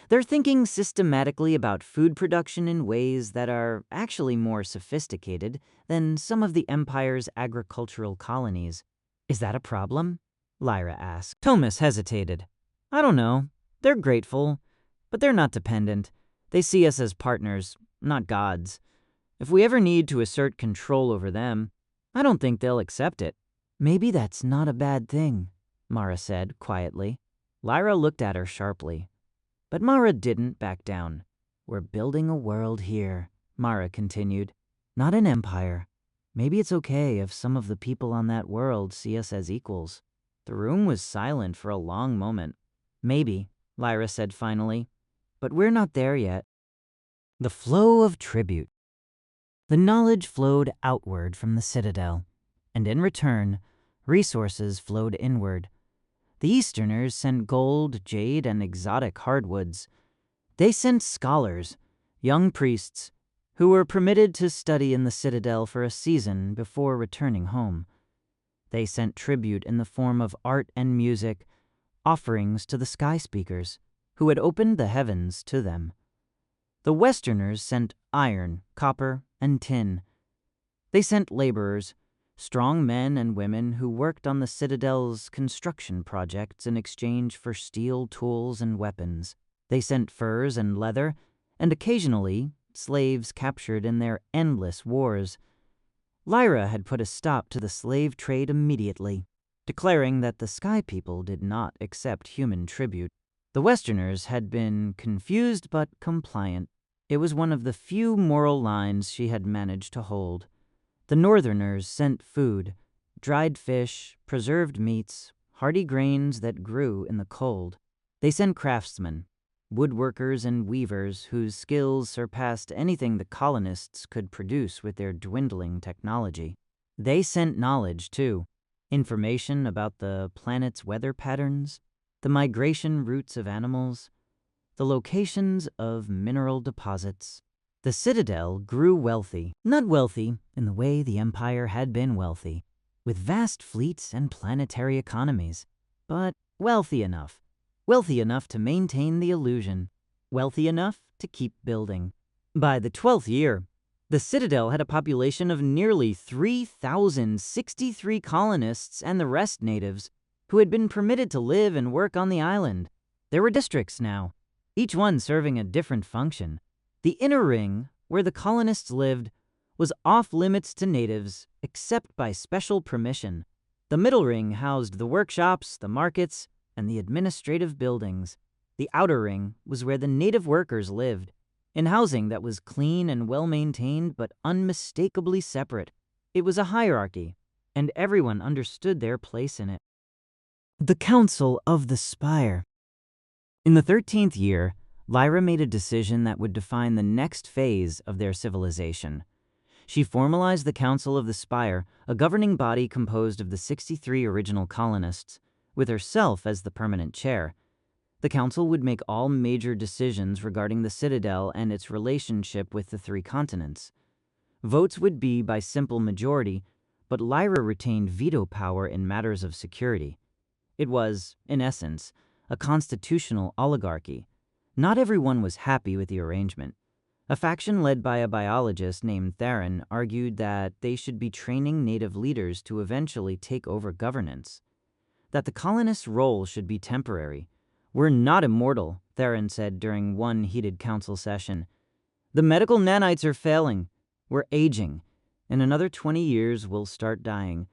They're thinking systematically about food production in ways that are actually more sophisticated than some of the Empire's agricultural colonies." "Is that a problem?" Lyra asked. Thomas hesitated. "I don't know. They're grateful, but they're not dependent. They see us as partners, not gods. If we ever need to assert control over them, I don't think they'll accept it." "Maybe that's not a bad thing," Mara said quietly. Lyra looked at her sharply. But Mara didn't back down. "We're building a world here," Mara continued. "Not an empire. Maybe it's okay if some of the people on that world see us as equals." The room was silent for a long moment. "Maybe," Lyra said finally, "but we're not there yet." The flow of tribute. The knowledge flowed outward from the citadel, and in return, resources flowed inward. The Easterners sent gold, jade, and exotic hardwoods. They sent scholars, young priests, who were permitted to study in the citadel for a season before returning home. They sent tribute in the form of art and music, offerings to the sky speakers, who had opened the heavens to them. The Westerners sent iron, copper, and tin. They sent laborers, strong men and women who worked on the citadel's construction projects in exchange for steel tools and weapons. They sent furs and leather, and occasionally slaves captured in their endless wars. Lyra had put a stop to the slave trade immediately, declaring that the Sky People did not accept human tribute. The Westerners had been confused but compliant. It was one of the few moral lines she had managed to hold. The Northerners sent food, dried fish, preserved meats, hardy grains that grew in the cold. They sent craftsmen, woodworkers and weavers whose skills surpassed anything the colonists could produce with their dwindling technology. They sent knowledge, too, information about the planet's weather patterns, the migration routes of animals, the locations of mineral deposits. The Citadel grew wealthy, not wealthy in the way the Empire had been wealthy, with vast fleets and planetary economies, but wealthy enough to maintain the illusion, wealthy enough to keep building. By the 12th year, the Citadel had a population of nearly 3,063 colonists and the rest natives who had been permitted to live and work on the island. There were districts now, each one serving a different function. The inner ring, where the colonists lived, was off limits to natives except by special permission. The middle ring housed the workshops, the markets, and the administrative buildings. The outer ring was where the native workers lived, in housing that was clean and well-maintained but unmistakably separate. It was a hierarchy, and everyone understood their place in it. The Council of the Spire. In the 13th year, Lyra made a decision that would define the next phase of their civilization. She formalized the Council of the Spire, a governing body composed of the 63 original colonists, with herself as the permanent chair. The council would make all major decisions regarding the Citadel and its relationship with the 3 continents. Votes would be by simple majority, but Lyra retained veto power in matters of security. It was, in essence, a constitutional oligarchy. Not everyone was happy with the arrangement. A faction led by a biologist named Theron argued that they should be training native leaders to eventually take over governance. That the colonists' role should be temporary. "We're not immortal," Theron said during one heated council session. "The medical nanites are failing. We're aging. In another 20 years, we'll start dying.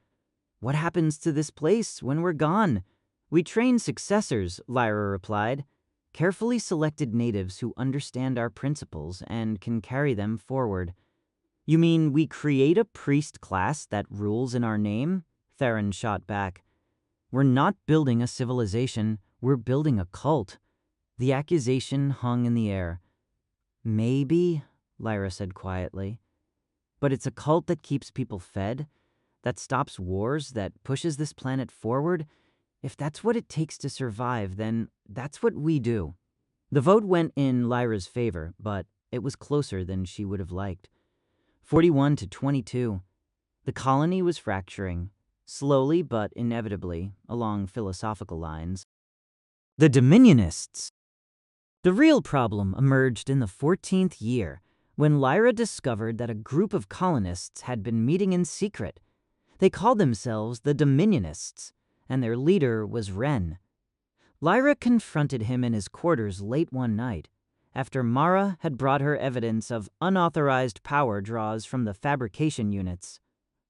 What happens to this place when we're gone?" "We train successors," Lyra replied. "Carefully selected natives who understand our principles and can carry them forward." "You mean we create a priest class that rules in our name?" Theron shot back. "We're not building a civilization, we're building a cult." The accusation hung in the air. "Maybe," Lyra said quietly. "But it's a cult that keeps people fed, that stops wars, that pushes this planet forward. If that's what it takes to survive, then that's what we do." The vote went in Lyra's favor, but it was closer than she would have liked. 41 to 22. The colony was fracturing, slowly but inevitably, along philosophical lines. The Dominionists. The real problem emerged in the 14th year, when Lyra discovered that a group of colonists had been meeting in secret. They called themselves the Dominionists, and their leader was Wren. Lyra confronted him in his quarters late one night, after Mara had brought her evidence of unauthorized power draws from the fabrication units.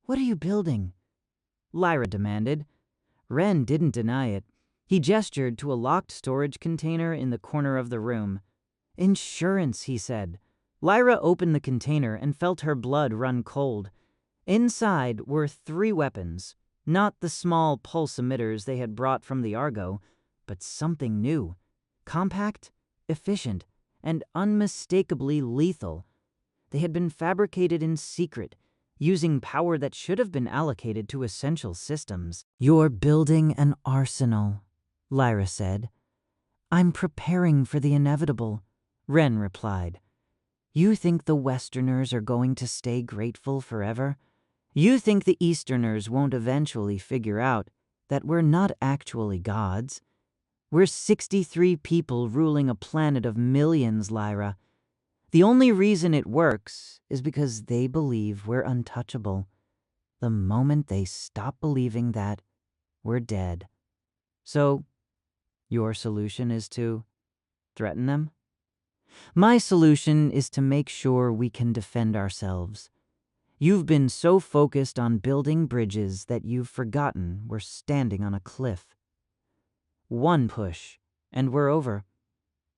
"What are you building?" Lyra demanded. Wren didn't deny it. He gestured to a locked storage container in the corner of the room. "Insurance," he said. Lyra opened the container and felt her blood run cold. Inside were 3 weapons, not the small pulse emitters they had brought from the Argo, but something new, compact, efficient, and unmistakably lethal. They had been fabricated in secret, using power that should have been allocated to essential systems. "You're building an arsenal," Lyra said. "I'm preparing for the inevitable," Wren replied. "You think the Westerners are going to stay grateful forever? You think the Easterners won't eventually figure out that we're not actually gods? We're 63 people ruling a planet of millions, Lyra. The only reason it works is because they believe we're untouchable. The moment they stop believing that, we're dead. So, your solution is to..." Threaten them? My solution is to make sure we can defend ourselves. You've been so focused on building bridges that you've forgotten we're standing on a cliff. One push, and we're over.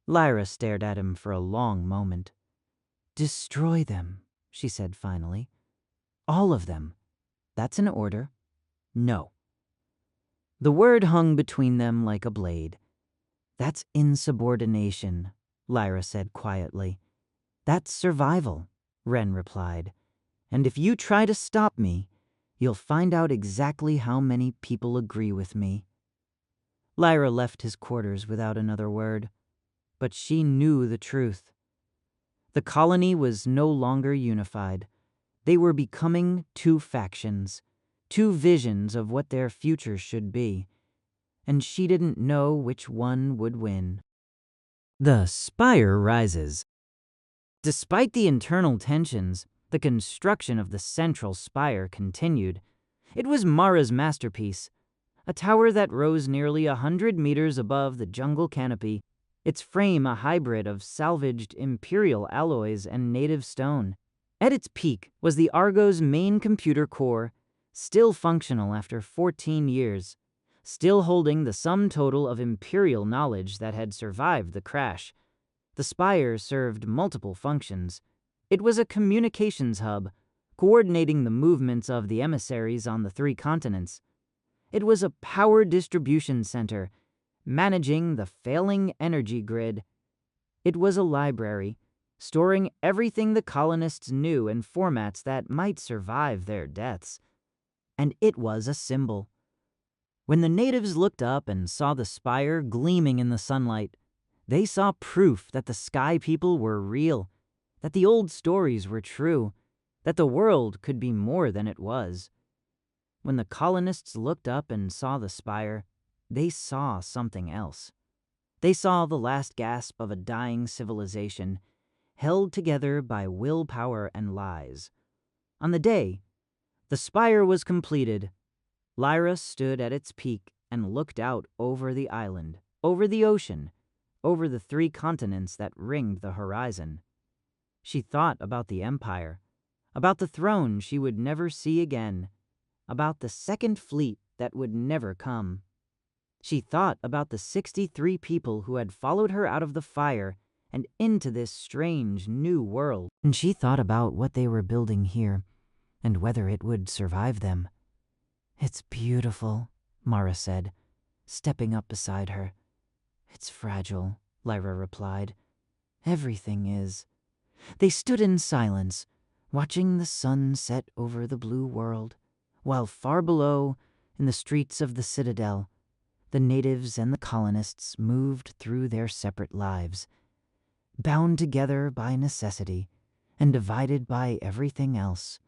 Lyra stared at him for a long moment. Destroy them, she said finally. All of them. That's an order. No. The word hung between them like a blade. That's insubordination, Lyra said quietly. That's survival, Ren replied. And if you try to stop me, you'll find out exactly how many people agree with me. Lyra left his quarters without another word, but she knew the truth. The colony was no longer unified. They were becoming two factions, two visions of what their future should be, and she didn't know which one would win. The spire rises. Despite the internal tensions, the construction of the central spire continued. It was Mara's masterpiece, a tower that rose nearly 100 meters above the jungle canopy, its frame a hybrid of salvaged Imperial alloys and native stone. At its peak was the Argo's main computer core, still functional after 14 years, still holding the sum total of Imperial knowledge that had survived the crash. The spire served multiple functions. It was a communications hub, coordinating the movements of the emissaries on the 3 continents. It was a power distribution center, managing the failing energy grid. It was a library, storing everything the colonists knew in formats that might survive their deaths. And it was a symbol. When the natives looked up and saw the spire gleaming in the sunlight, they saw proof that the Sky People were real, that the old stories were true, that the world could be more than it was. When the colonists looked up and saw the spire, they saw something else. They saw the last gasp of a dying civilization, held together by willpower and lies. On the day the spire was completed, Lyra stood at its peak and looked out over the island, over the ocean, over the 3 continents that ringed the horizon. She thought about the Empire, about the throne she would never see again, about the Second Fleet that would never come. She thought about the 63 people who had followed her out of the fire and into this strange new world. And she thought about what they were building here and whether it would survive them. It's beautiful, Mara said, stepping up beside her. It's fragile, Lyra replied. Everything is. They stood in silence, watching the sun set over the blue world, while far below, in the streets of the citadel, the natives and the colonists moved through their separate lives, bound together by necessity and divided by everything else.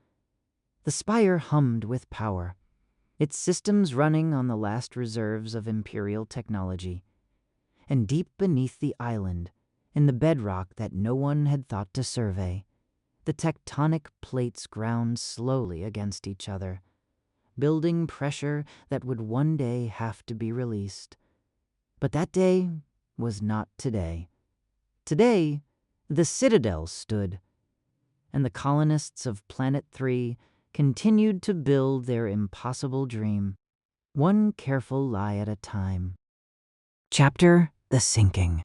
The spire hummed with power, its systems running on the last reserves of Imperial technology. And deep beneath the island, in the bedrock that no one had thought to survey, the tectonic plates ground slowly against each other, building pressure that would one day have to be released. But that day was not today. Today, the Citadel stood, and the colonists of Planet 3 continued to build their impossible dream, one careful lie at a time. Chapter: The Sinking.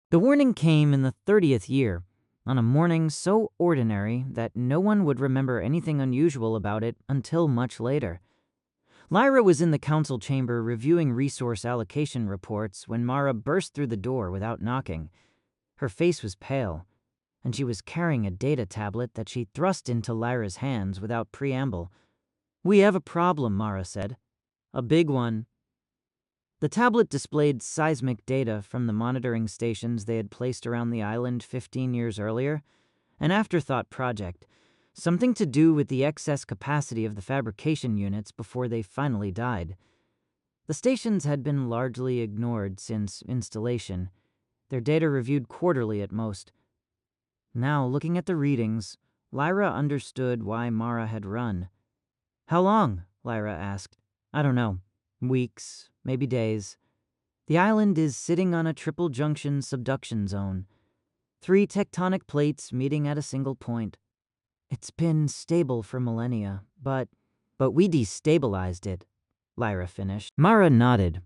The warning came in the 30th year, on a morning so ordinary that no one would remember anything unusual about it until much later. Lyra was in the council chamber reviewing resource allocation reports when Mara burst through the door without knocking. Her face was pale, and she was carrying a data tablet that she thrust into Lyra's hands without preamble. "We have a problem," Mara said. "A big one." The tablet displayed seismic data from the monitoring stations they had placed around the island 15 years earlier, an afterthought project, something to do with the excess capacity of the fabrication units before they finally died. The stations had been largely ignored since installation, their data reviewed quarterly at most. Now, looking at the readings, Lyra understood why Mara had run. "How long?" Lyra asked. "I don't know. Weeks, maybe days." The island is sitting on a triple junction subduction zone, 3 tectonic plates meeting at a single point. It's been stable for millennia, but we destabilized it, Lyra finished. Mara nodded.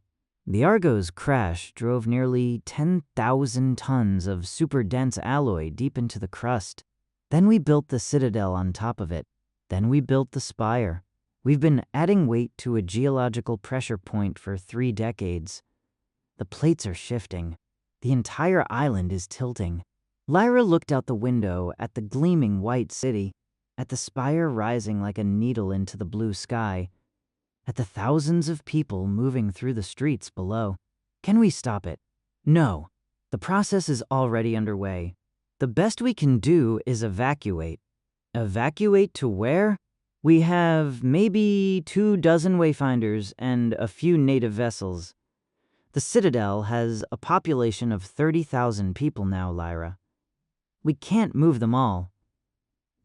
The Argo's crash drove nearly 10,000 tons of super-dense alloy deep into the crust. Then we built the citadel on top of it. Then we built the spire. We've been adding weight to a geological pressure point for 3 decades. The plates are shifting. The entire island is tilting. Lyra looked out the window at the gleaming white city, at the spire rising like a needle into the blue sky, at the thousands of people moving through the streets below. Can we stop it? No. The process is already underway. The best we can do is evacuate. Evacuate to where? We have maybe 24 wayfinders and a few native vessels. The Citadel has a population of 30,000 people now, Lyra. We can't move them all.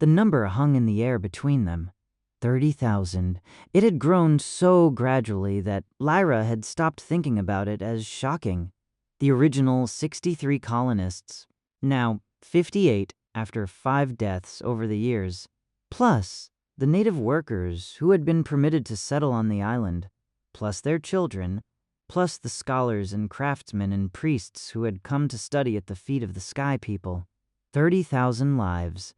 The number hung in the air between them. 30,000. It had grown so gradually that Lyra had stopped thinking about it as shocking. The original 63 colonists, now 58 after 5 deaths over the years, plus the native workers who had been permitted to settle on the island, plus their children, plus the scholars and craftsmen and priests who had come to study at the feet of the Sky People. 30,000 lives,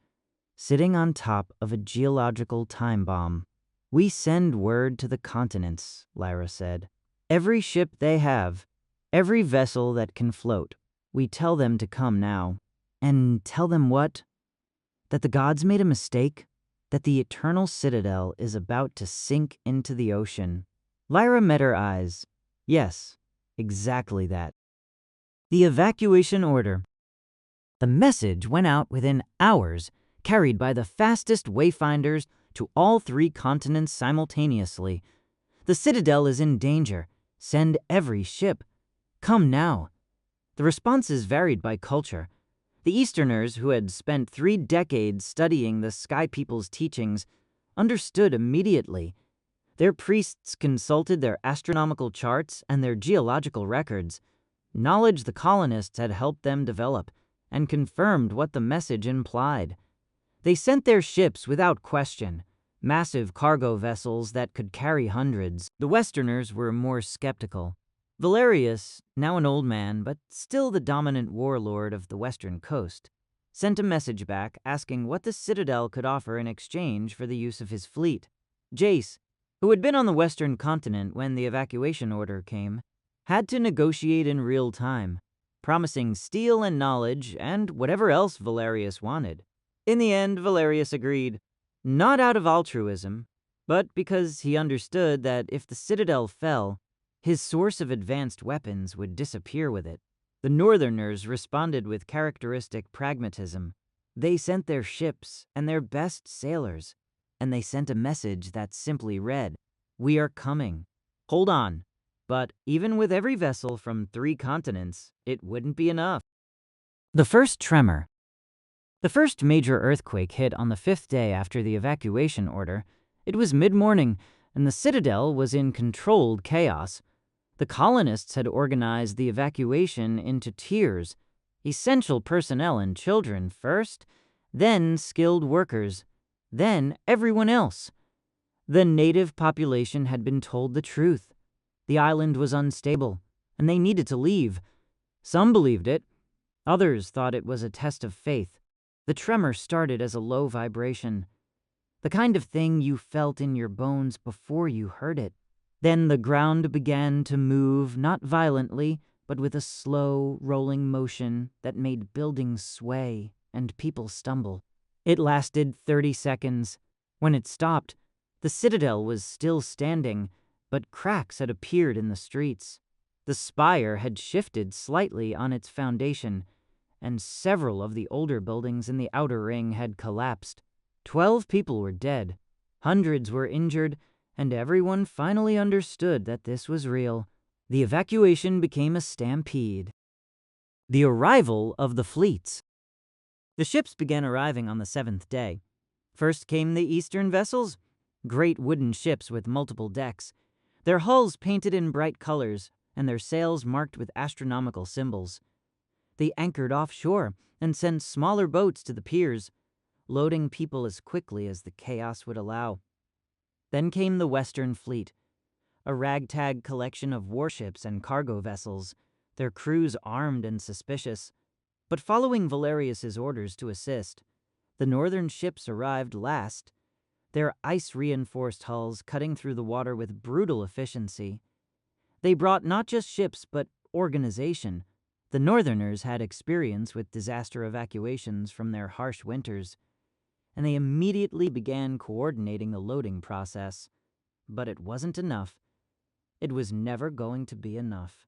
sitting on top of a geological time bomb. We send word to the continents, Lyra said. Every ship they have, every vessel that can float, we tell them to come now. And tell them what? That the gods made a mistake? That the eternal citadel is about to sink into the ocean. Lyra met her eyes. Yes, exactly that. The evacuation order. The message went out within hours, carried by the fastest wayfinders to all 3 continents simultaneously. The Citadel is in danger. Send every ship. Come now. The responses varied by culture. The Easterners, who had spent 3 decades studying the Sky People's teachings, understood immediately. Their priests consulted their astronomical charts and their geological records, knowledge the colonists had helped them develop, and confirmed what the message implied. They sent their ships without question, massive cargo vessels that could carry hundreds. The Westerners were more skeptical. Valerius, now an old man but still the dominant warlord of the western coast, sent a message back asking what the Citadel could offer in exchange for the use of his fleet. Jace, who had been on the western continent when the evacuation order came, had to negotiate in real time, promising steel and knowledge and whatever else Valerius wanted. In the end, Valerius agreed, not out of altruism, but because he understood that if the Citadel fell, his source of advanced weapons would disappear with it. The Northerners responded with characteristic pragmatism. They sent their ships and their best sailors, and they sent a message that simply read, "We are coming. Hold on." But even with every vessel from 3 continents, it wouldn't be enough. The first tremor. The first major earthquake hit on the 5th day after the evacuation order. It was mid-morning, and the Citadel was in controlled chaos. The colonists had organized the evacuation into tiers, essential personnel and children first, then skilled workers, then everyone else. The native population had been told the truth. The island was unstable, and they needed to leave. Some believed it. Others thought it was a test of faith. The tremor started as a low vibration, the kind of thing you felt in your bones before you heard it. Then the ground began to move, not violently, but with a slow, rolling motion that made buildings sway and people stumble. It lasted 30 seconds. When it stopped, the Citadel was still standing, but cracks had appeared in the streets. The spire had shifted slightly on its foundation, and several of the older buildings in the outer ring had collapsed. 12 people were dead, hundreds were injured, and everyone finally understood that this was real. The evacuation became a stampede. The arrival of the fleets. The ships began arriving on the 7th day. First came the eastern vessels, great wooden ships with multiple decks, their hulls painted in bright colors, and their sails marked with astronomical symbols. They anchored offshore and sent smaller boats to the piers, loading people as quickly as the chaos would allow. Then came the Western Fleet, a ragtag collection of warships and cargo vessels, their crews armed and suspicious. But following Valerius's orders to assist, the northern ships arrived last, their ice-reinforced hulls cutting through the water with brutal efficiency. They brought not just ships, but organization. The Northerners had experience with disaster evacuations from their harsh winters, and they immediately began coordinating the loading process. But it wasn't enough. It was never going to be enough.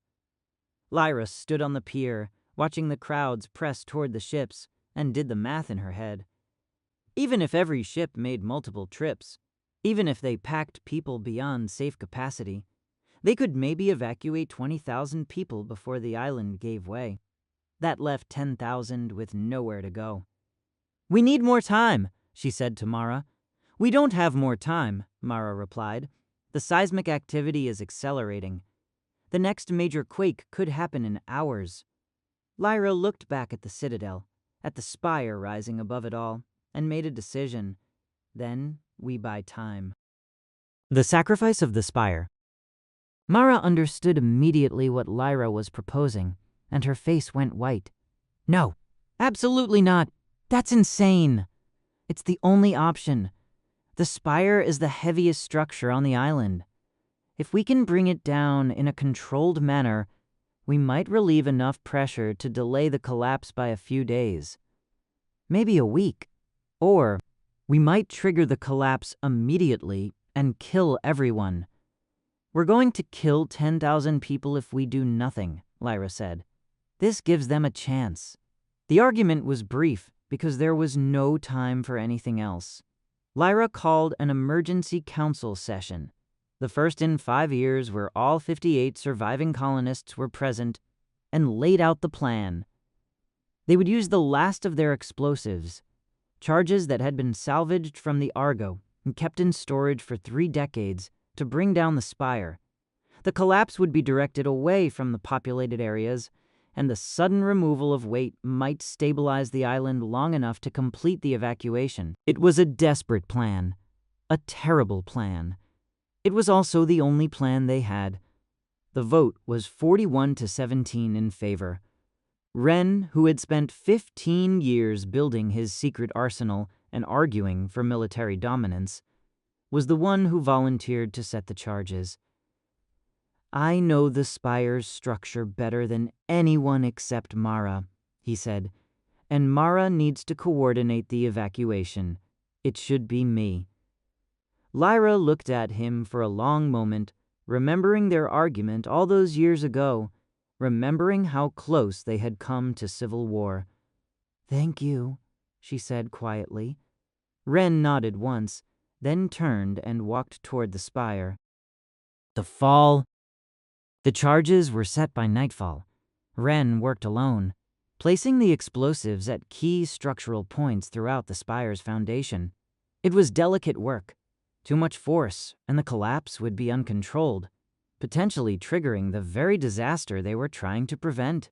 Lyra stood on the pier, watching the crowds press toward the ships, and did the math in her head. Even if every ship made multiple trips, even if they packed people beyond safe capacity, they could maybe evacuate 20,000 people before the island gave way. That left 10,000 with nowhere to go. "We need more time," she said to Mara. "We don't have more time," Mara replied. "The seismic activity is accelerating. The next major quake could happen in hours." Lyra looked back at the citadel, at the spire rising above it all, and made a decision. Then we buy time. The sacrifice of the spire. Mara understood immediately what Lyra was proposing, and her face went white. "No, absolutely not. That's insane. It's the only option. The spire is the heaviest structure on the island. If we can bring it down in a controlled manner, we might relieve enough pressure to delay the collapse by a few days. Maybe a week. Or we might trigger the collapse immediately and kill everyone." "We're going to kill 10,000 people if we do nothing," Lyra said. "This gives them a chance." The argument was brief because there was no time for anything else. Lyra called an emergency council session, the first in 5 years, where all 58 surviving colonists were present, and laid out the plan. They would use the last of their explosives, charges that had been salvaged from the Argo and kept in storage for 3 decades, to bring down the spire. The collapse would be directed away from the populated areas, and the sudden removal of weight might stabilize the island long enough to complete the evacuation. It was a desperate plan, a terrible plan. It was also the only plan they had. The vote was 41-17 in favor. Wren, who had spent 15 years building his secret arsenal and arguing for military dominance, was the one who volunteered to set the charges. "I know the spire's structure better than anyone except Mara," he said, "and Mara needs to coordinate the evacuation. It should be me." Lyra looked at him for a long moment, remembering their argument all those years ago, remembering how close they had come to civil war. "Thank you," she said quietly. Wren nodded once, then turned and walked toward the spire. The fall. The charges were set by nightfall. Wren worked alone, placing the explosives at key structural points throughout the spire's foundation. It was delicate work. Too much force, and the collapse would be uncontrolled, potentially triggering the very disaster they were trying to prevent.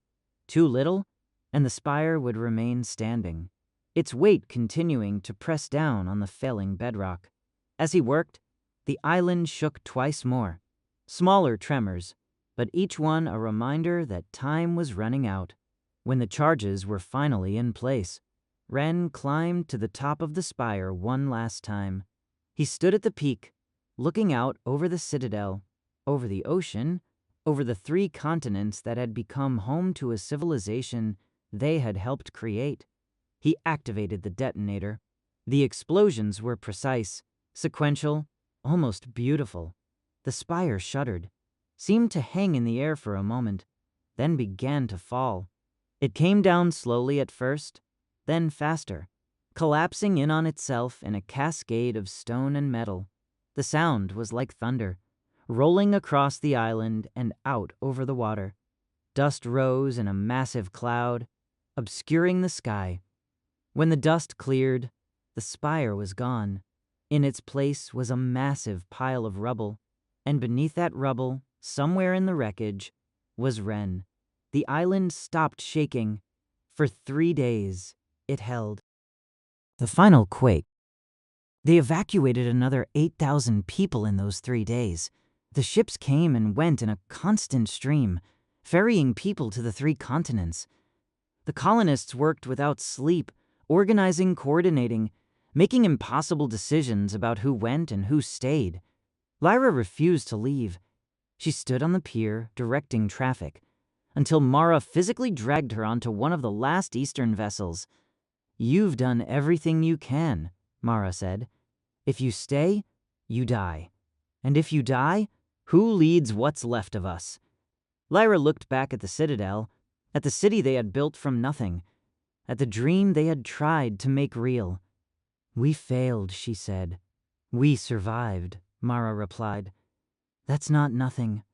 Too little, and the spire would remain standing, its weight continuing to press down on the failing bedrock. As he worked, the island shook twice more. Smaller tremors, but each one a reminder that time was running out. When the charges were finally in place, Wren climbed to the top of the spire one last time. He stood at the peak, looking out over the citadel, over the ocean, over the 3 continents that had become home to a civilization they had helped create. He activated the detonator. The explosions were precise, sequential, almost beautiful. The spire shuddered, seemed to hang in the air for a moment, then began to fall. It came down slowly at first, then faster, collapsing in on itself in a cascade of stone and metal. The sound was like thunder, rolling across the island and out over the water. Dust rose in a massive cloud, obscuring the sky. When the dust cleared, the spire was gone. In its place was a massive pile of rubble, and beneath that rubble, somewhere in the wreckage, was Ren. The island stopped shaking. For 3 days, it held. The final quake. They evacuated another 8,000 people in those 3 days. The ships came and went in a constant stream, ferrying people to the 3 continents. The colonists worked without sleep, organizing, coordinating, making impossible decisions about who went and who stayed. Lyra refused to leave. She stood on the pier, directing traffic, until Mara physically dragged her onto one of the last Eastern vessels. "You've done everything you can," Mara said. "If you stay, you die. And if you die, who leads what's left of us?" Lyra looked back at the Citadel, at the city they had built from nothing, at the dream they had tried to make real. "We failed," she said. "We survived," Mara replied. "That's not nothing."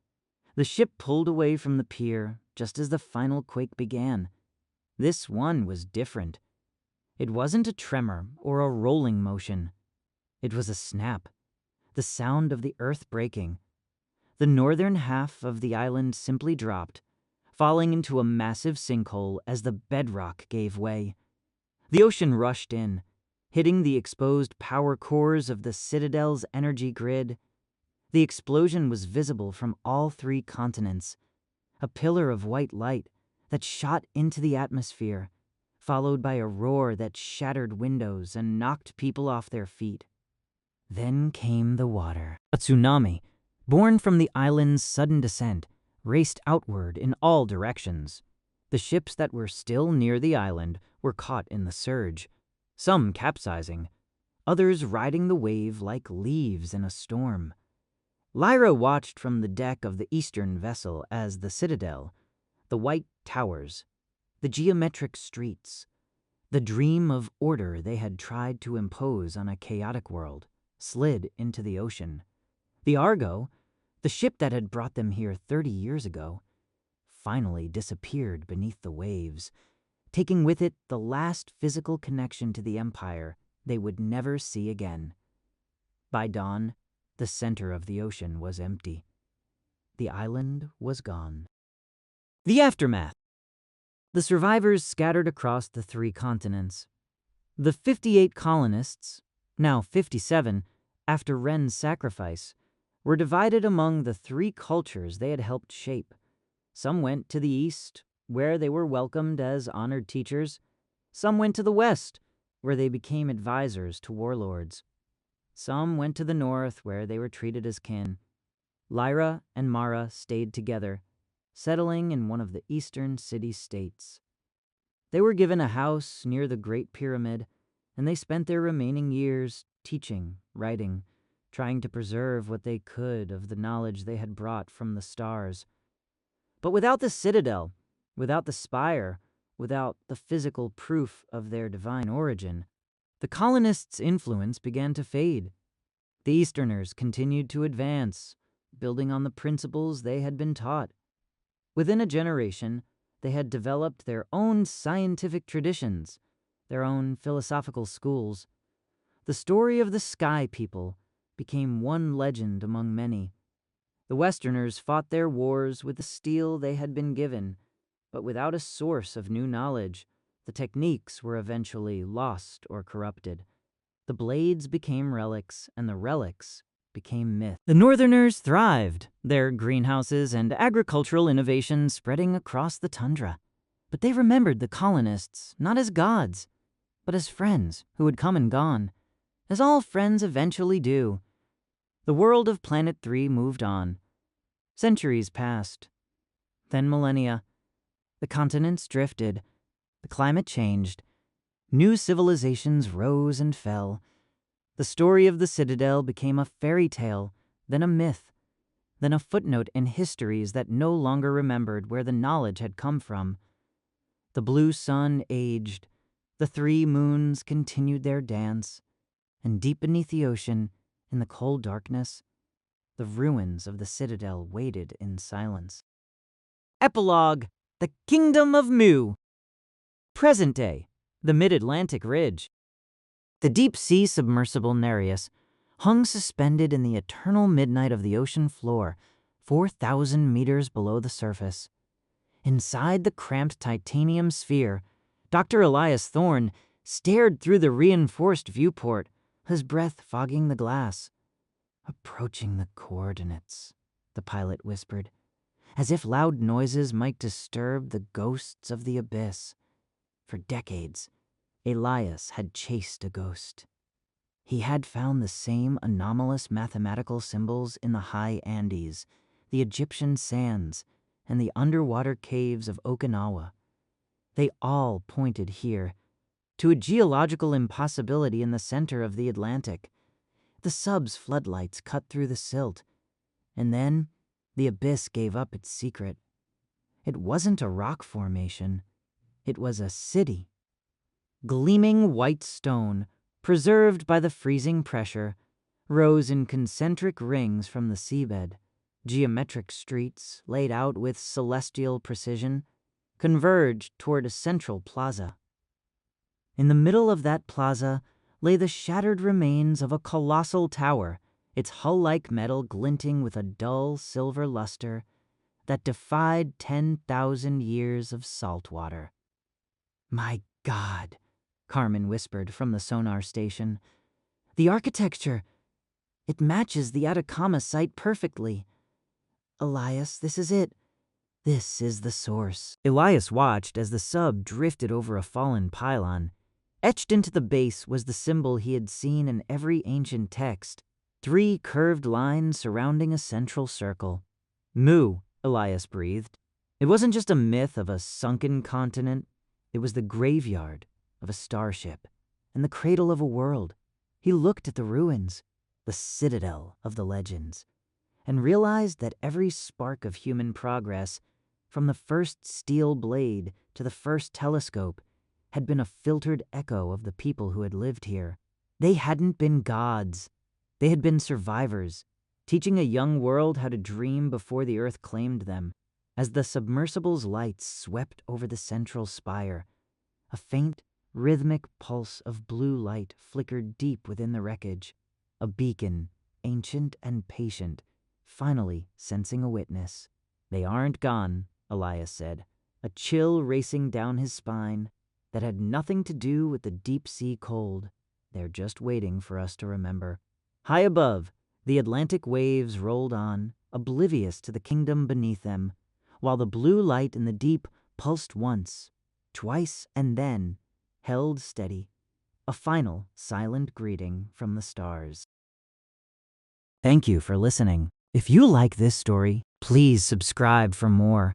The ship pulled away from the pier just as the final quake began. This one was different. It wasn't a tremor or a rolling motion. It was a snap, the sound of the earth breaking. The northern half of the island simply dropped, falling into a massive sinkhole as the bedrock gave way. The ocean rushed in, hitting the exposed power cores of the Citadel's energy grid. The explosion was visible from all 3 continents, a pillar of white light that shot into the atmosphere, followed by a roar that shattered windows and knocked people off their feet. Then came the water. A tsunami, born from the island's sudden descent, raced outward in all directions. The ships that were still near the island were caught in the surge, some capsizing, others riding the wave like leaves in a storm. Lyra watched from the deck of the eastern vessel as the Citadel, the white towers, the geometric streets, the dream of order they had tried to impose on a chaotic world, slid into the ocean. The Argo, the ship that had brought them here 30 years ago, finally disappeared beneath the waves, taking with it the last physical connection to the Empire they would never see again. By dawn, the center of the ocean was empty. The island was gone. The aftermath. The survivors scattered across the 3 continents. The 58 colonists, now 57, after Ren's sacrifice, were divided among the 3 cultures they had helped shape. Some went to the east, where they were welcomed as honored teachers. Some went to the west, where they became advisors to warlords. Some went to the north, where they were treated as kin. Lyra and Mara stayed together, settling in one of the eastern city-states. They were given a house near the Great Pyramid, and they spent their remaining years teaching, writing, trying to preserve what they could of the knowledge they had brought from the stars. But without the Citadel, without the spire, without the physical proof of their divine origin, the colonists' influence began to fade. The Easterners continued to advance, building on the principles they had been taught. Within a generation, they had developed their own scientific traditions, their own philosophical schools. The story of the Sky People became one legend among many. The Westerners fought their wars with the steel they had been given, but without a source of new knowledge, the techniques were eventually lost or corrupted. The blades became relics, and the relics became myth. The Northerners thrived, their greenhouses and agricultural innovations spreading across the tundra. But they remembered the colonists not as gods, but as friends who had come and gone, as all friends eventually do. The world of Planet 3 moved on. Centuries passed, then millennia. The continents drifted, the climate changed, new civilizations rose and fell. The story of the Citadel became a fairy tale, then a myth, then a footnote in histories that no longer remembered where the knowledge had come from. The blue sun aged, the 3 moons continued their dance, and deep beneath the ocean, in the cold darkness, the ruins of the Citadel waited in silence. Epilogue: The Kingdom of Mu. Present day, the Mid-Atlantic Ridge. The deep-sea submersible Nereus hung suspended in the eternal midnight of the ocean floor, 4,000 meters below the surface. Inside the cramped titanium sphere, Dr. Elias Thorne stared through the reinforced viewport, his breath fogging the glass. "Approaching the coordinates," the pilot whispered, as if loud noises might disturb the ghosts of the abyss. For decades, Elias had chased a ghost. He had found the same anomalous mathematical symbols in the high Andes, the Egyptian sands, and the underwater caves of Okinawa. They all pointed here, to a geological impossibility in the center of the Atlantic. The sub's floodlights cut through the silt, and then the abyss gave up its secret. It wasn't a rock formation, it was a city. Gleaming white stone, preserved by the freezing pressure, rose in concentric rings from the seabed. Geometric streets, laid out with celestial precision, converged toward a central plaza. In the middle of that plaza lay the shattered remains of a colossal tower, its hull-like metal glinting with a dull silver luster that defied 10,000 years of salt water. "My God," Carmen whispered from the sonar station. "The architecture, it matches the Atacama site perfectly. Elias, this is it. This is the source." Elias watched as the sub drifted over a fallen pylon. Etched into the base was the symbol he had seen in every ancient text, 3 curved lines surrounding a central circle. "Mu," Elias breathed. It wasn't just a myth of a sunken continent. It was the graveyard of a starship and the cradle of a world. He looked at the ruins, the citadel of the legends, and realized that every spark of human progress, from the first steel blade to the first telescope, had been a filtered echo of the people who had lived here. They hadn't been gods. They had been survivors, teaching a young world how to dream before the earth claimed them. As the submersible's lights swept over the central spire, a faint, rhythmic pulse of blue light flickered deep within the wreckage, a beacon, ancient and patient, finally sensing a witness. "They aren't gone," Elias said, a chill racing down his spine that had nothing to do with the deep-sea cold. "They're just waiting for us to remember." High above, the Atlantic waves rolled on, oblivious to the kingdom beneath them, while the blue light in the deep pulsed once, twice, and then held steady, a final silent greeting from the stars. Thank you for listening. If you like this story, please subscribe for more.